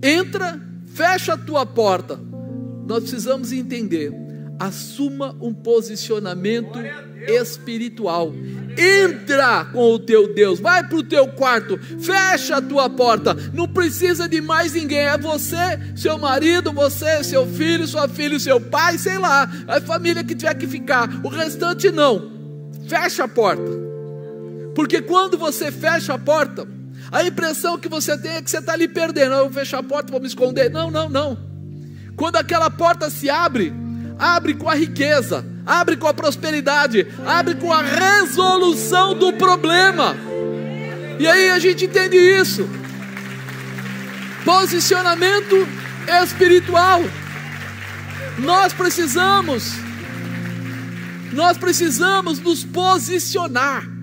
Entra, fecha a tua porta. Nós precisamos entender: assuma um posicionamento espiritual. Entra com o teu Deus, vai para o teu quarto, fecha a tua porta. Não precisa de mais ninguém, é você, seu marido, você, seu filho, sua filha, seu pai, sei lá, a família que tiver que ficar, o restante não. Fecha a porta, porque quando você fecha a porta, a impressão que você tem é que você está ali perdendo. Eu vou fechar a porta, vou me esconder. Não. Quando aquela porta se abre, abre com a riqueza, abre com a prosperidade, abre com a resolução do problema. E aí a gente entende isso. Posicionamento espiritual. Nós precisamos nos posicionar.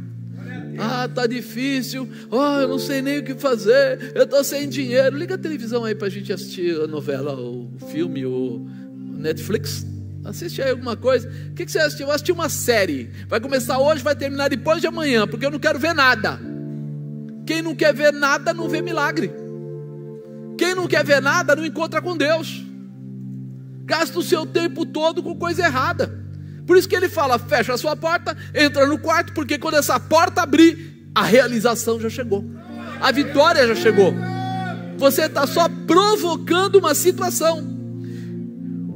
Ah, tá difícil, eu não sei nem o que fazer, eu estou sem dinheiro. Liga a televisão aí para a gente assistir a novela, o filme, o Netflix. Assiste aí alguma coisa. O que você assistiu? Eu assisti uma série, vai começar hoje, vai terminar depois de amanhã, porque eu não quero ver nada. Quem não quer ver nada não vê milagre. Quem não quer ver nada não encontra com Deus. Gasta o seu tempo todo com coisa errada. Por isso que ele fala: fecha a sua porta, entra no quarto, porque quando essa porta abrir, a realização já chegou, a vitória já chegou. Você está só provocando uma situação.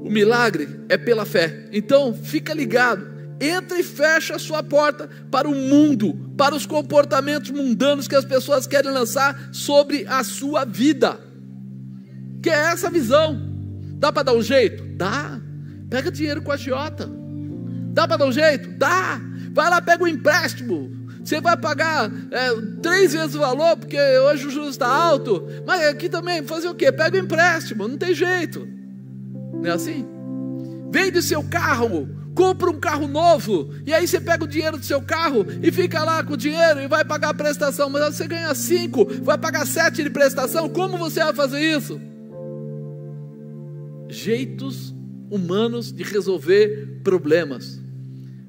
O milagre é pela fé. Então fica ligado, entra e fecha a sua porta para o mundo, para os comportamentos mundanos que as pessoas querem lançar sobre a sua vida. Que é essa visão. Dá para dar um jeito? Dá. Pega dinheiro com a agiota. Dá para dar um jeito? Dá. Vai lá, pega um empréstimo. Você vai pagar 3 vezes o valor, porque hoje o juros está alto. Mas aqui também, fazer o quê? Pega um empréstimo, não tem jeito. Não é assim? Vende seu carro, compra um carro novo, e aí você pega o dinheiro do seu carro e fica lá com o dinheiro e vai pagar a prestação. Mas você ganha 5, vai pagar 7 de prestação. Como você vai fazer isso? Jeitos humanos de resolver problemas.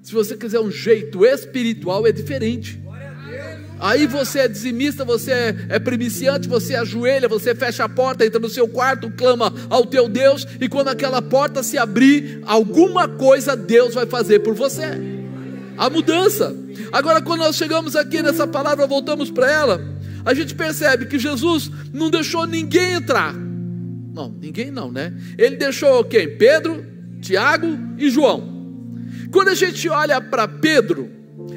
Se você quiser um jeito espiritual, é diferente. Aí você é dizimista, você é primiciante, você ajoelha, você fecha a porta, entra no seu quarto, clama ao teu Deus, e quando aquela porta se abrir, alguma coisa Deus vai fazer por você. A mudança. Agora, quando nós chegamos aqui nessa palavra, voltamos para ela, a gente percebe que Jesus não deixou ninguém entrar. Não, ninguém não, né? Ele deixou quem? Pedro, Tiago e João. Quando a gente olha para Pedro,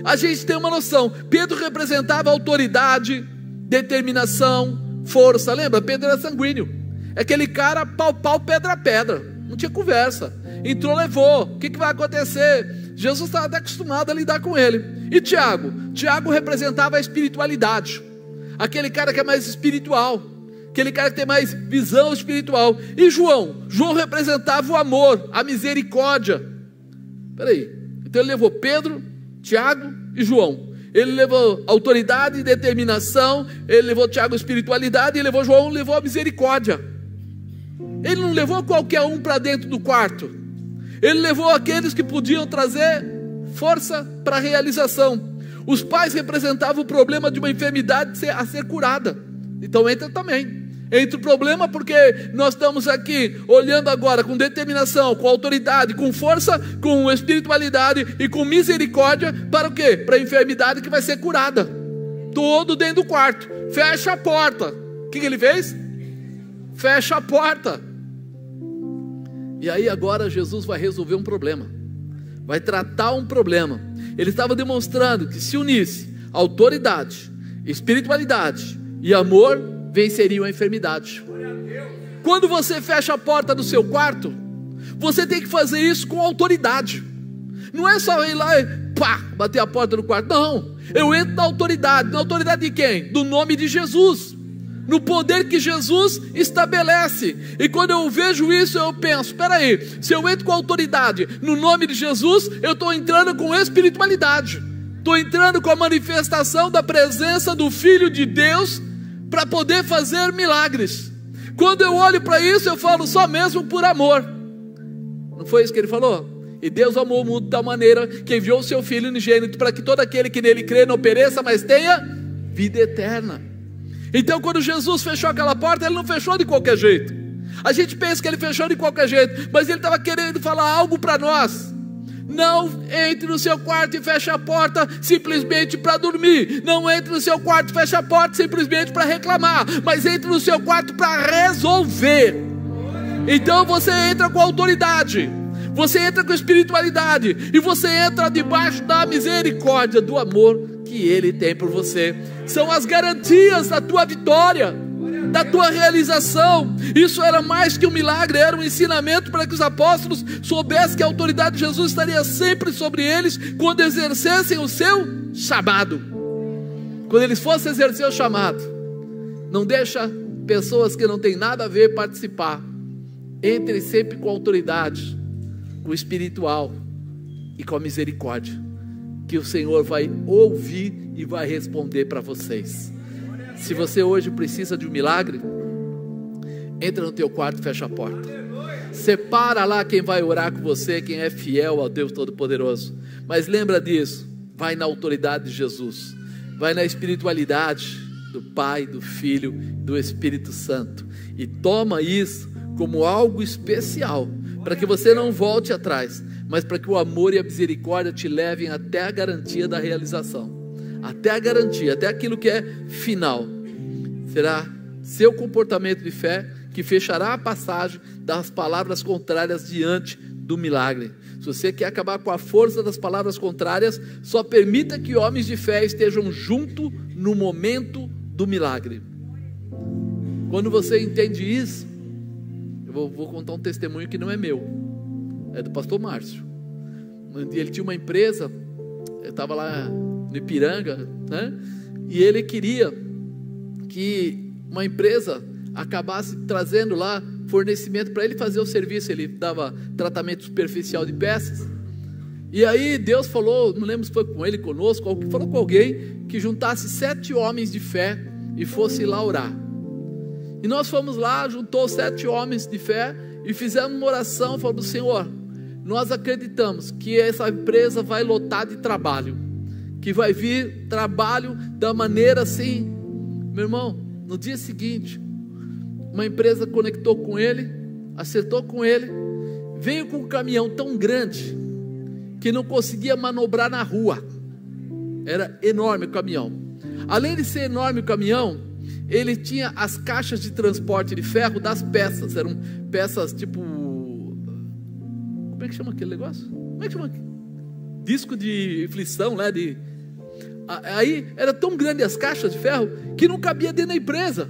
a gente tem uma noção. Pedro representava autoridade, determinação, força. Lembra? Pedro era sanguíneo. É aquele cara pau, pedra, pedra. Não tinha conversa. Entrou, levou. O que vai acontecer? Jesus estava até acostumado a lidar com ele. E Tiago? Tiago representava a espiritualidade. Aquele cara que é mais espiritual. Aquele cara que tem mais visão espiritual. E João? João representava o amor, a misericórdia. Peraí, então ele levou Pedro, Tiago e João. Ele levou autoridade e determinação. Ele levou Tiago espiritualidade. E levou João, levou a misericórdia. Ele não levou qualquer um para dentro do quarto. Ele levou aqueles que podiam trazer força para a realização. Os pais representavam o problema de uma enfermidade a ser curada. Então entra também. Entra o problema porque nós estamos aqui olhando agora com determinação, com autoridade, com força, com espiritualidade e com misericórdia para o quê? Para a enfermidade que vai ser curada. Todo dentro do quarto. Fecha a porta. O que ele fez? Fecha a porta. E aí agora Jesus vai resolver um problema. Vai tratar um problema. Ele estava demonstrando que se unisse autoridade, espiritualidade e amor, venceriam a enfermidade. Quando você fecha a porta do seu quarto, você tem que fazer isso com autoridade. Não é só ir lá e pá, bater a porta do quarto. Não, eu entro na autoridade. Na autoridade de quem? Do nome de Jesus, no poder que Jesus estabelece. E quando eu vejo isso, eu penso, espera aí, se eu entro com autoridade no nome de Jesus, eu estou entrando com espiritualidade, estou entrando com a manifestação da presença do Filho de Deus para poder fazer milagres. Quando eu olho para isso, eu falo só mesmo por amor. Não foi isso que ele falou? E Deus amou o mundo de tal maneira que enviou o seu Filho unigênito para que todo aquele que nele crê não pereça, mas tenha vida eterna. Então quando Jesus fechou aquela porta, ele não fechou de qualquer jeito. A gente pensa que ele fechou de qualquer jeito, mas ele estava querendo falar algo para nós. Não entre no seu quarto e feche a porta simplesmente para dormir. Não entre no seu quarto e feche a porta simplesmente para reclamar, mas entre no seu quarto para resolver. Então você entra com autoridade, você entra com espiritualidade, e você entra debaixo da misericórdia, do amor que Ele tem por você. São as garantias da tua vitória, da tua realização. Isso era mais que um milagre, era um ensinamento para que os apóstolos soubessem que a autoridade de Jesus estaria sempre sobre eles quando exercessem o seu chamado. Quando eles fossem exercer o chamado, não deixa pessoas que não têm nada a ver participar. Entre sempre com autoridade, com o espiritual e com a misericórdia, que o Senhor vai ouvir e vai responder para vocês. Se você hoje precisa de um milagre, entra no teu quarto e fecha a porta. Separa lá quem vai orar com você, quem é fiel ao Deus Todo-Poderoso. Mas lembra disso, vai na autoridade de Jesus, vai na espiritualidade do Pai, do Filho, do Espírito Santo, e toma isso como algo especial, para que você não volte atrás, mas para que o amor e a misericórdia te levem até a garantia da realização, até a garantia, até aquilo que é final. Será seu comportamento de fé que fechará a passagem das palavras contrárias diante do milagre. Se você quer acabar com a força das palavras contrárias, só permita que homens de fé estejam junto no momento do milagre. Quando você entende isso, eu vou contar um testemunho que não é meu, é do pastor Márcio. Ele tinha uma empresa, eu estava lá no Ipiranga, né? E ele queria que uma empresa acabasse trazendo lá fornecimento para ele fazer o serviço. Ele dava tratamento superficial de peças, e aí Deus falou, não lembro se foi com ele, conosco, falou com alguém que juntasse 7 homens de fé e fosse lá orar. E nós fomos lá, juntou 7 homens de fé e fizemos uma oração, falando: Senhor, nós acreditamos que essa empresa vai lotar de trabalho, que vai vir trabalho da maneira assim. Meu irmão, no dia seguinte, uma empresa conectou com ele, acertou com ele, veio com um caminhão tão grande que não conseguia manobrar na rua. Era enorme o caminhão. Além de ser enorme o caminhão, ele tinha as caixas de transporte de ferro das peças. Eram peças tipo... Como é que chama aquele negócio? Como é que chama? Disco de inflição, né? Aí era tão grande as caixas de ferro que não cabia dentro da empresa.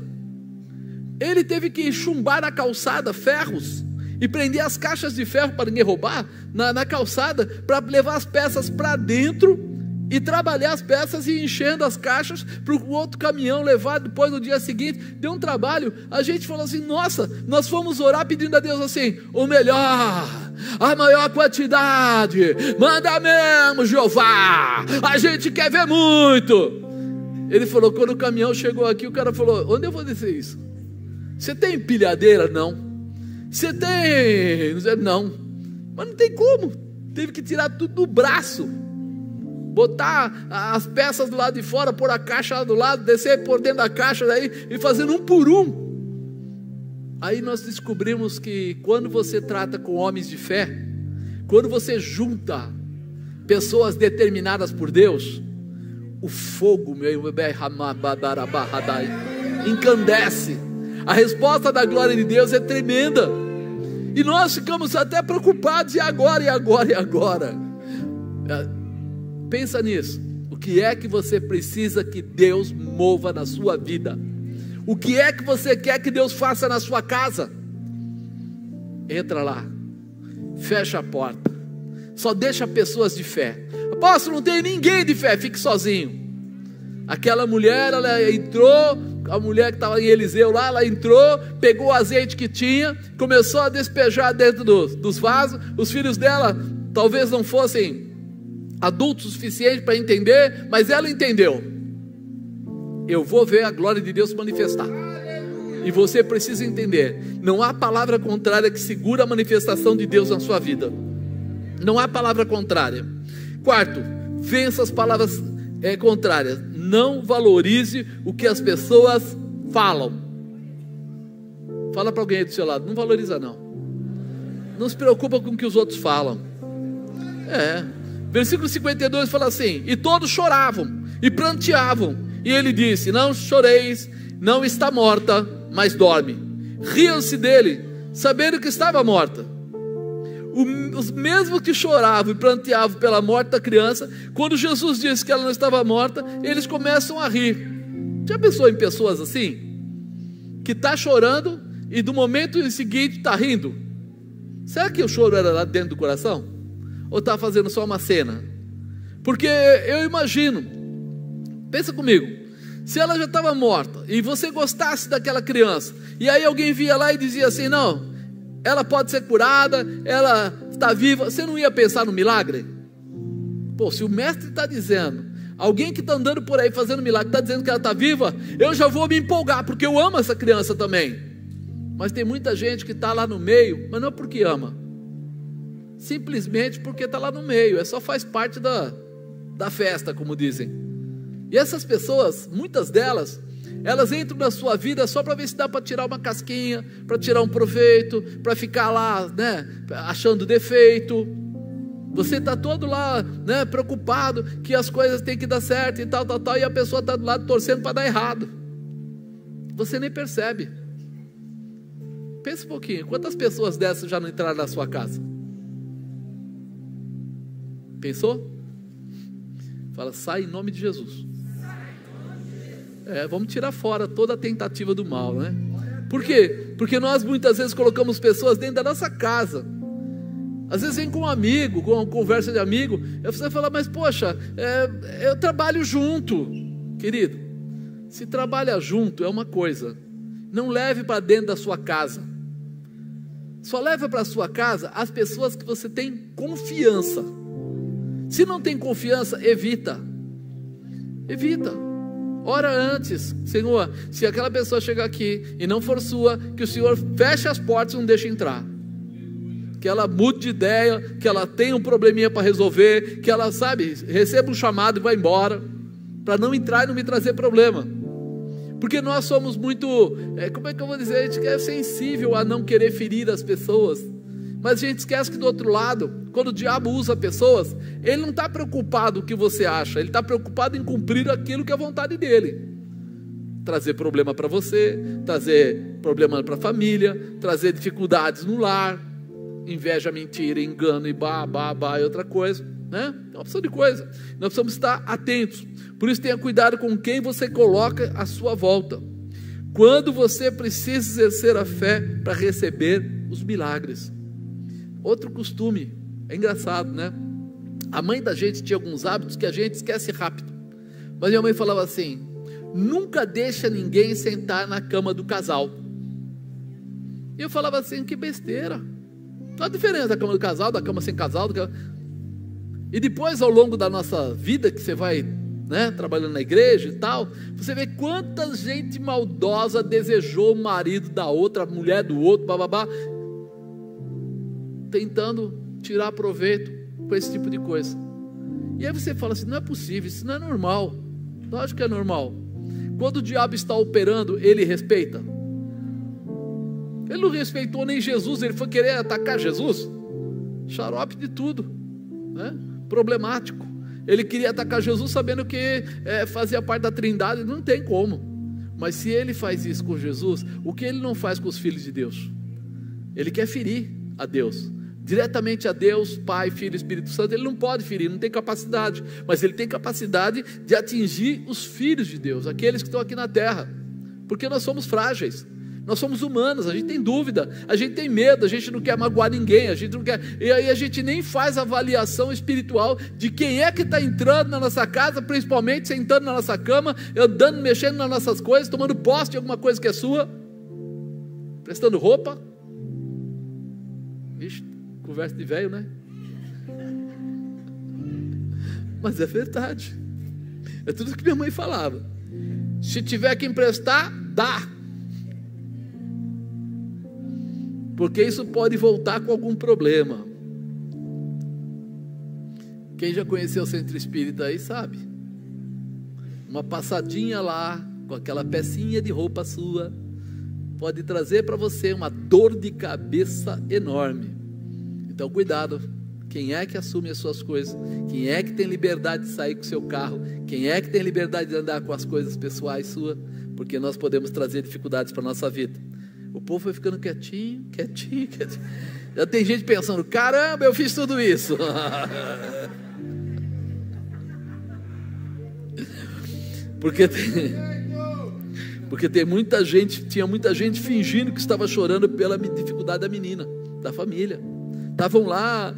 Ele teve que chumbar na calçada ferros e prender as caixas de ferro para ninguém roubar na calçada, para levar as peças para dentro e trabalhar as peças e enchendo as caixas para o outro caminhão levar depois no dia seguinte. Deu um trabalho. A gente falou assim: nossa, nós fomos orar pedindo a Deus assim: o melhor, a maior quantidade, manda mesmo, Jeová, a gente quer ver muito. Ele falou: quando o caminhão chegou aqui, o cara falou: onde eu vou descer isso? Você tem empilhadeira? Não. Você tem... Não. Mas não tem como. Teve que tirar tudo do braço. botar as peças do lado de fora, pôr a caixa lá do lado, descer por dentro da caixa daí, e fazendo um por um. Aí nós descobrimos que quando você trata com homens de fé, quando você junta pessoas determinadas por Deus, o fogo encandece. A resposta da glória de Deus é tremenda. E nós ficamos até preocupados, e agora? Pensa nisso. O que é que você precisa que Deus mova na sua vida? O que é que você quer que Deus faça na sua casa? Entra lá, fecha a porta, só deixa pessoas de fé. Apóstolo, não tem ninguém de fé, fique sozinho. Aquela mulher, ela entrou, a mulher que estava em Eliseu lá, ela entrou, pegou o azeite que tinha, começou a despejar dentro dos vasos. Os filhos dela talvez não fossem adultos o suficiente para entender, mas ela entendeu. Eu vou ver a glória de Deus se manifestar. E você precisa entender, não há palavra contrária que segura a manifestação de Deus na sua vida. Não há palavra contrária. Quarto, vença as palavras contrárias. Não valorize o que as pessoas falam. Fala para alguém aí do seu lado, não valoriza não. Não se preocupa com o que os outros falam. Versículo 52 fala assim: e todos choravam e pranteavam, e ele disse: não choreis, não está morta, mas dorme. Riam-se dele, sabendo que estava morta. Os mesmos que choravam e pranteavam pela morte da criança, quando Jesus disse que ela não estava morta, eles começam a rir. Já pensou em pessoas assim? Que está chorando e do momento seguinte está rindo? Será que o choro era lá dentro do coração? Ou está fazendo só uma cena? Porque eu imagino, pensa comigo, se ela já estava morta e você gostasse daquela criança, e aí alguém via lá e dizia assim: não, ela pode ser curada, ela está viva, você não ia pensar no milagre? Pô, se o mestre está dizendo, alguém que está andando por aí fazendo milagre está dizendo que ela está viva, eu já vou me empolgar, porque eu amo essa criança também. Mas tem muita gente que está lá no meio, mas não é porque ama, simplesmente porque está lá no meio, só faz parte da festa, como dizem. E essas pessoas, muitas delas, elas entram na sua vida só para ver se dá para tirar uma casquinha, para tirar um proveito, para ficar lá, né, achando defeito. Você está todo lá, né, preocupado que as coisas têm que dar certo e tal, e a pessoa está do lado torcendo para dar errado. Você nem percebe. Pensa um pouquinho, quantas pessoas dessas já não entraram na sua casa? Pensou? Fala, sai em nome de Jesus. Vamos tirar fora toda a tentativa do mal, né? Por quê? Porque nós muitas vezes colocamos pessoas dentro da nossa casa. Às vezes vem com um amigo, com uma conversa de amigo, você fala, mas poxa, eu trabalho junto. Querido, se trabalha junto é uma coisa, não leve para dentro da sua casa. Só leva para a sua casa as pessoas que você tem confiança. Se não tem confiança, evita. Ora antes, Senhor, se aquela pessoa chegar aqui e não for sua, que o Senhor feche as portas e não deixe entrar. Que ela mude de ideia, que ela tenha um probleminha para resolver, que ela, receba um chamado e vá embora, para não entrar e não me trazer problema. Porque nós somos muito, como é que eu vou dizer, a gente é sensível a não querer ferir as pessoas. Mas a gente esquece que do outro lado, quando o diabo usa pessoas, ele não está preocupado com o que você acha, ele está preocupado em cumprir aquilo que é a vontade dele. Trazer problema para você, trazer problema para a família, trazer dificuldades no lar, inveja, mentira, engano e e outra coisa, né? É uma opção de coisa. Nós precisamos estar atentos. Por isso tenha cuidado com quem você coloca à sua volta. Quando você precisa exercer a fé para receber os milagres. Outro costume, é engraçado, né? A mãe da gente tinha alguns hábitos que a gente esquece rápido. Mas minha mãe falava assim: nunca deixa ninguém sentar na cama do casal. E eu falava assim, que besteira. Qual a diferença da cama do casal, da cama sem casal? E depois, ao longo da nossa vida, que você vai, né, trabalhando na igreja e tal, você vê quanta gente maldosa desejou o marido da outra, a mulher do outro, tentando tirar proveito com esse tipo de coisa. E aí você fala assim, não é possível, isso não é normal. Lógico que é normal. Quando o diabo está operando, ele respeita? Ele não respeitou nem Jesus, ele foi querer atacar Jesus. Xarope de tudo, né? Problemático. Ele queria atacar Jesus sabendo que fazia parte da Trindade, não tem como. Mas se ele faz isso com Jesus, o que ele não faz com os filhos de Deus? Ele quer ferir a Deus, diretamente a Deus, Pai, Filho e Espírito Santo. Ele não pode ferir, não tem capacidade, mas ele tem capacidade de atingir os filhos de Deus, aqueles que estão aqui na terra, porque nós somos frágeis, nós somos humanos, a gente tem dúvida, a gente tem medo, a gente não quer magoar ninguém, a gente não quer, e aí a gente nem faz avaliação espiritual de quem é que está entrando na nossa casa, principalmente sentando na nossa cama, andando, mexendo nas nossas coisas, tomando posse de alguma coisa que é sua, prestando roupa. Vixe, conversa de velho, né? Mas é verdade, é tudo que minha mãe falava. Se tiver que emprestar, dá, porque isso pode voltar com algum problema. Quem já conheceu o Centro Espírita aí sabe, uma passadinha lá com aquela pecinha de roupa sua pode trazer para você uma dor de cabeça enorme. Então cuidado, quem é que assume as suas coisas? Quem é que tem liberdade de sair com o seu carro? Quem é que tem liberdade de andar com as coisas pessoais suas? Porque nós podemos trazer dificuldades para a nossa vida. O povo foi ficando quietinho. Já tem gente pensando, caramba, eu fiz tudo isso. Porque tem muita gente, tinha muita gente fingindo que estava chorando pela dificuldade da menina, da família. Estavam lá,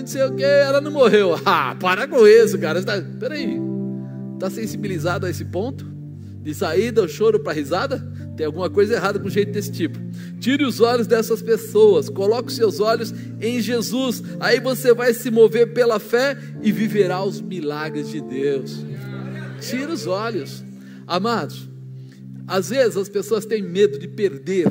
não sei o que, ela não morreu. Para com isso, cara. Peraí, está sensibilizado a esse ponto? De sair do choro para a risada? Tem alguma coisa errada com o jeito desse tipo. Tire os olhos dessas pessoas, coloque os seus olhos em Jesus, aí você vai se mover pela fé e viverá os milagres de Deus. Tire os olhos. Amados, às vezes as pessoas têm medo de perder.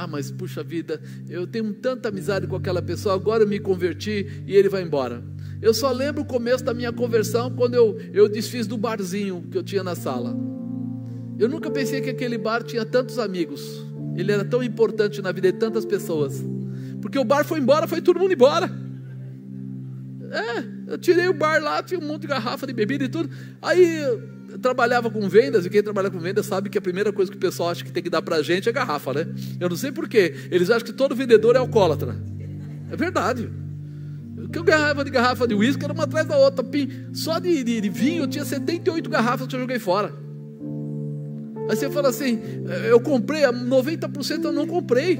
Mas puxa vida, eu tenho tanta amizade com aquela pessoa, agora eu me converti e ele vai embora. Eu só lembro o começo da minha conversão, quando eu desfiz do barzinho que eu tinha na sala. Eu nunca pensei que aquele bar tinha tantos amigos, ele era tão importante na vida de tantas pessoas, porque o bar foi embora, foi todo mundo embora. Eu tirei o bar lá, tinha um monte de garrafa de bebida e tudo. Aí eu trabalhava com vendas, e quem trabalha com vendas sabe que a primeira coisa que o pessoal acha que tem que dar pra gente é garrafa, né? Eu não sei porquê, eles acham que todo vendedor é alcoólatra. É verdade. Que eu ganhava de garrafa de uísque, era uma atrás da outra. Só de vinho eu tinha 78 garrafas que eu joguei fora. Aí você fala assim, eu comprei, 90% eu não comprei,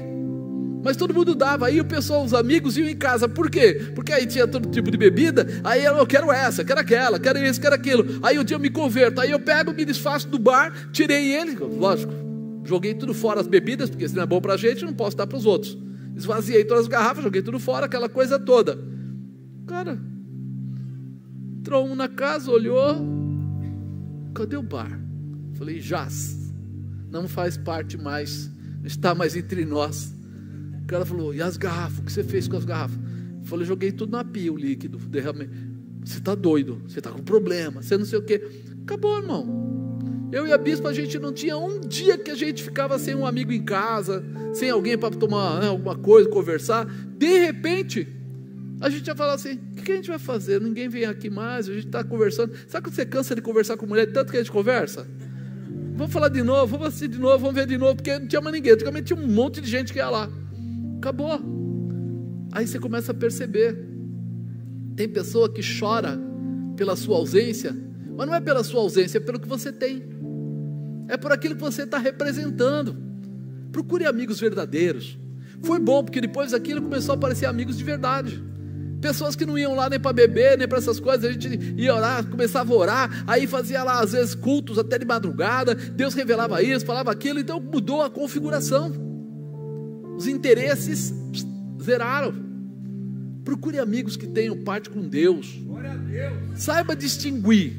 mas todo mundo dava. Aí o pessoal, os amigos iam em casa. Por quê? Porque aí tinha todo tipo de bebida. Aí eu quero essa, quero aquela, quero isso, quero aquilo. Aí um dia eu me converto, aí eu pego, me desfaço do bar, tirei ele, lógico, joguei tudo fora as bebidas, porque se não é bom pra gente, não posso dar para os outros. Esvaziei todas as garrafas, joguei tudo fora, aquela coisa toda. Cara, entrou um na casa, olhou, cadê o bar? Falei, jaz, não faz parte mais, não está mais entre nós. O cara falou, e as garrafas? O que você fez com as garrafas? Eu falei, joguei tudo na pia, o líquido, derramei. Você está doido, você está com problema, você não sei o que. Acabou, irmão. Eu e a bispa, a gente não tinha um dia que a gente ficava sem um amigo em casa, sem alguém para tomar alguma coisa, conversar. De repente, a gente ia falar assim, o que a gente vai fazer? Ninguém vem aqui mais, a gente está conversando. Sabe quando você cansa de conversar com mulher, tanto que a gente conversa? Vamos falar de novo, vamos assistir de novo, vamos ver de novo, porque não tinha mais ninguém. Antigamente tinha um monte de gente que ia lá. Acabou. Aí você começa a perceber. Tem pessoa que chora pela sua ausência, mas não é pela sua ausência, é pelo que você tem. É por aquilo que você está representando. Procure amigos verdadeiros. Foi bom, porque depois daquilo começou a aparecer amigos de verdade. Pessoas que não iam lá nem para beber, nem para essas coisas. A gente ia orar, começava a orar, aí fazia lá às vezes cultos até de madrugada, Deus revelava isso, falava aquilo, então mudou a configuração, os interesses zeraram. Procure amigos que tenham parte com Deus. Saiba distinguir.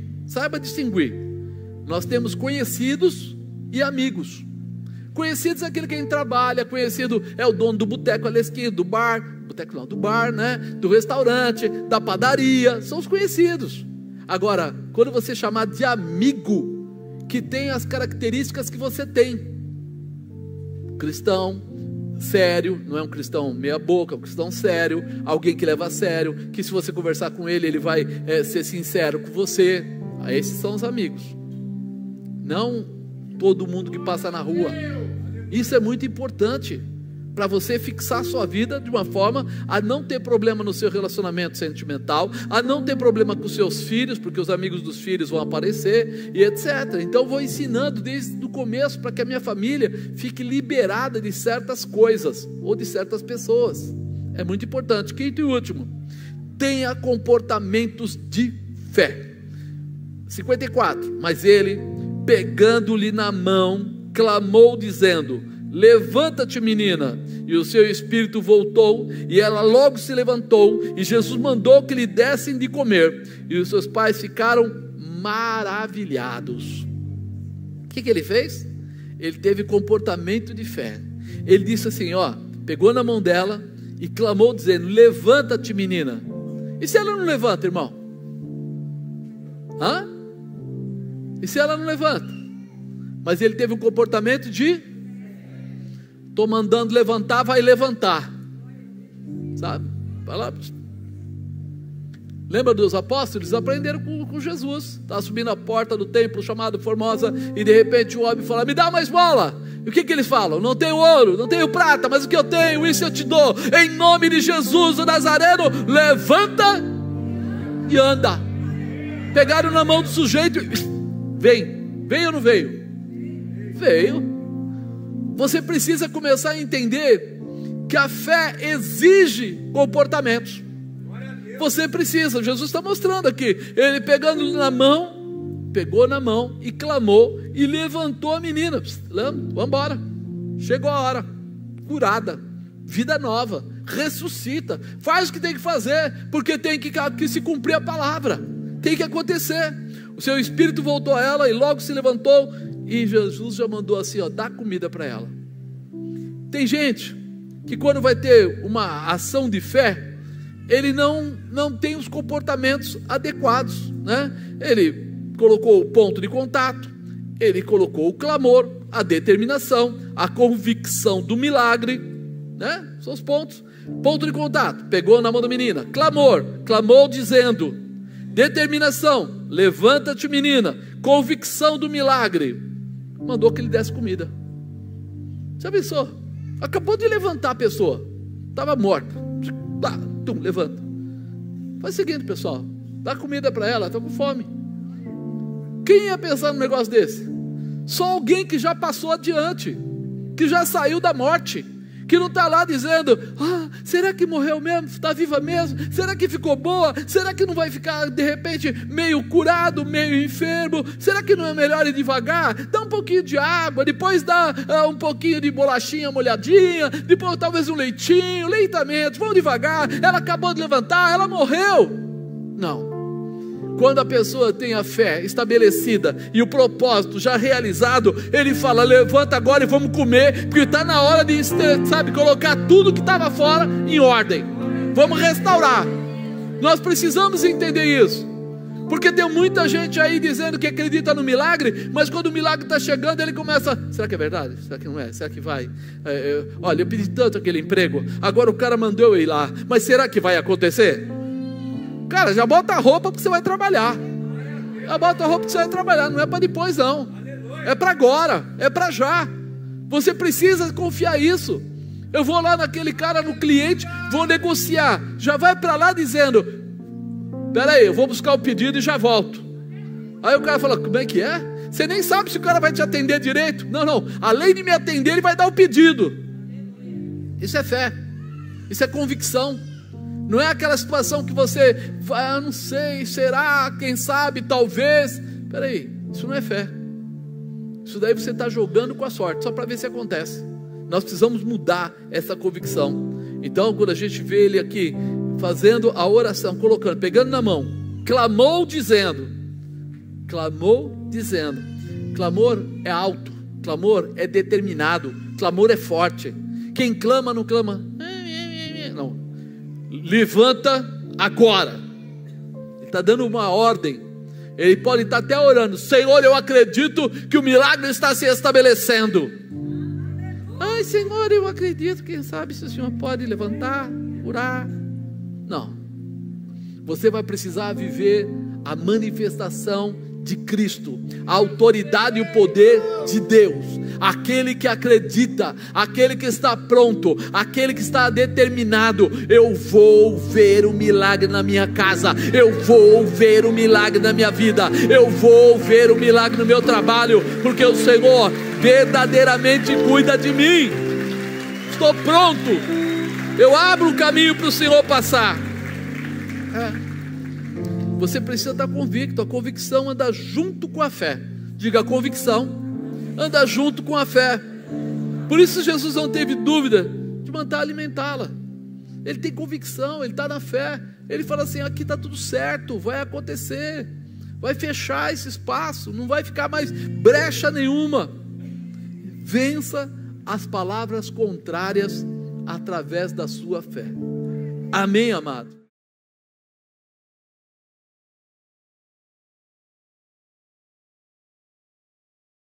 Nós temos conhecidos e amigos. Conhecidos é aquele quem trabalha, conhecido é o dono do boteco ali esquina, do bar, boteco não, do bar, né? Do restaurante, da padaria, são os conhecidos. Agora, quando você chamar de amigo, que tem as características que você tem, cristão sério, não é um cristão meia boca, é um cristão sério, alguém que leva a sério, que se você conversar com ele, ele vai ser sincero com você. Esses são os amigos, não todo mundo que passa na rua. Isso é muito importante para você fixar a sua vida de uma forma a não ter problema no seu relacionamento sentimental, a não ter problema com os seus filhos, porque os amigos dos filhos vão aparecer e etc. Então vou ensinando desde o começo para que a minha família fique liberada de certas coisas ou de certas pessoas. É muito importante. Quinto e último, tenha comportamentos de fé. 54, mas ele, pegando-lhe na mão, clamou dizendo: levanta-te, menina. E o seu espírito voltou, e ela logo se levantou, e Jesus mandou que lhe dessem de comer, e os seus pais ficaram maravilhados. O que ele fez? Ele teve comportamento de fé. Ele disse assim, pegou na mão dela e clamou dizendo: levanta-te, menina. E se ela não levanta, irmão? E se ela não levanta? Mas ele teve um comportamento de: estou mandando levantar, vai levantar. Sabe? Vai lá. Lembra dos apóstolos? Eles aprenderam com Jesus. Estava subindo a porta do templo chamado Formosa, e de repente o homem fala: me dá uma esmola. E o que eles falam? Não tenho ouro, não tenho prata, mas o que eu tenho, isso eu te dou. Em nome de Jesus o Nazareno, levanta e anda. Pegaram na mão do sujeito e veio ou não veio? Veio. Você precisa começar a entender que a fé exige comportamentos. Você precisa. Jesus está mostrando aqui, ele pegando na mão, pegou na mão e clamou e levantou a menina. Vamos embora, chegou a hora, curada, vida nova, ressuscita, faz o que tem que fazer, porque tem que se cumprir a palavra, tem que acontecer. O seu espírito voltou a ela e logo se levantou, e Jesus já mandou assim, dá comida para ela. Tem gente que quando vai ter uma ação de fé, ele não tem os comportamentos adequados, né? Ele colocou o ponto de contato, ele colocou o clamor, a determinação, a convicção do milagre, né? São os pontos. Ponto de contato, pegou na mão da menina. Clamor, clamou dizendo. Determinação, levanta-te, menina. Convicção do milagre, mandou que lhe desse comida. Já pensou? Acabou de levantar a pessoa, estava morta. Levanta. Faz o seguinte, pessoal, dá comida para ela, está com fome. Quem ia pensar num negócio desse? Só alguém que já passou adiante, que já saiu da morte, que não está lá dizendo: será que morreu mesmo? Está viva mesmo? Será que ficou boa? Será que não vai ficar de repente meio curado, meio enfermo? Será que não é melhor ir devagar? Dá um pouquinho de água, depois dá um pouquinho de bolachinha molhadinha, depois talvez um leitinho, lentamente, vamos devagar. Ela acabou de levantar, ela morreu. Não. Quando a pessoa tem a fé estabelecida e o propósito já realizado, ele fala: levanta agora e vamos comer, porque está na hora de, colocar tudo que estava fora em ordem. Vamos restaurar. Nós precisamos entender isso, porque tem muita gente aí dizendo que acredita no milagre, mas quando o milagre está chegando, ele começa: será que é verdade? Será que não é? Será que vai? Olha, eu pedi tanto aquele emprego, agora o cara mandou eu ir lá, mas será que vai acontecer? Cara, já bota a roupa porque você vai trabalhar. Já bota a roupa porque você vai trabalhar. Não é para depois não, é para agora, é para já. Você precisa confiar isso. Eu vou lá naquele cara, no cliente, vou negociar, já vai para lá dizendo: espera aí, eu vou buscar o pedido e já volto. Aí o cara fala: como é que é? Você nem sabe se o cara vai te atender direito. Não, além de me atender, ele vai dar o pedido. Isso é fé, isso é convicção. Não é aquela situação que você vai: não sei, será, quem sabe, talvez. Espera aí, isso não é fé. Isso daí você está jogando com a sorte, só para ver se acontece. Nós precisamos mudar essa convicção. Então, quando a gente vê ele aqui fazendo a oração, colocando, pegando na mão, clamou dizendo. Clamor é alto, Clamor é determinado, clamor é forte. Quem clama não clama, não. Levanta agora. Ele está dando uma ordem. Ele pode estar até orando: Senhor, eu acredito que o milagre está se estabelecendo. Ai, Senhor, eu acredito. Quem sabe se o Senhor pode levantar, curar. Não. Você vai precisar viver a manifestação de Cristo, a autoridade e o poder de Deus. Aquele que acredita, aquele que está pronto, aquele que está determinado. Eu vou ver o milagre na minha casa, eu vou ver o milagre na minha vida, eu vou ver o milagre no meu trabalho, porque o Senhor verdadeiramente cuida de mim. Estou pronto, eu abro o caminho para o Senhor passar. Você precisa estar convicto. A convicção anda junto com a fé. Diga: a convicção anda junto com a fé. Por isso Jesus não teve dúvida de mandar alimentá-la. Ele tem convicção, ele está na fé. Ele fala assim: aqui está tudo certo, vai acontecer, vai fechar esse espaço, não vai ficar mais brecha nenhuma. Vença as palavras contrárias através da sua fé. Amém, amado?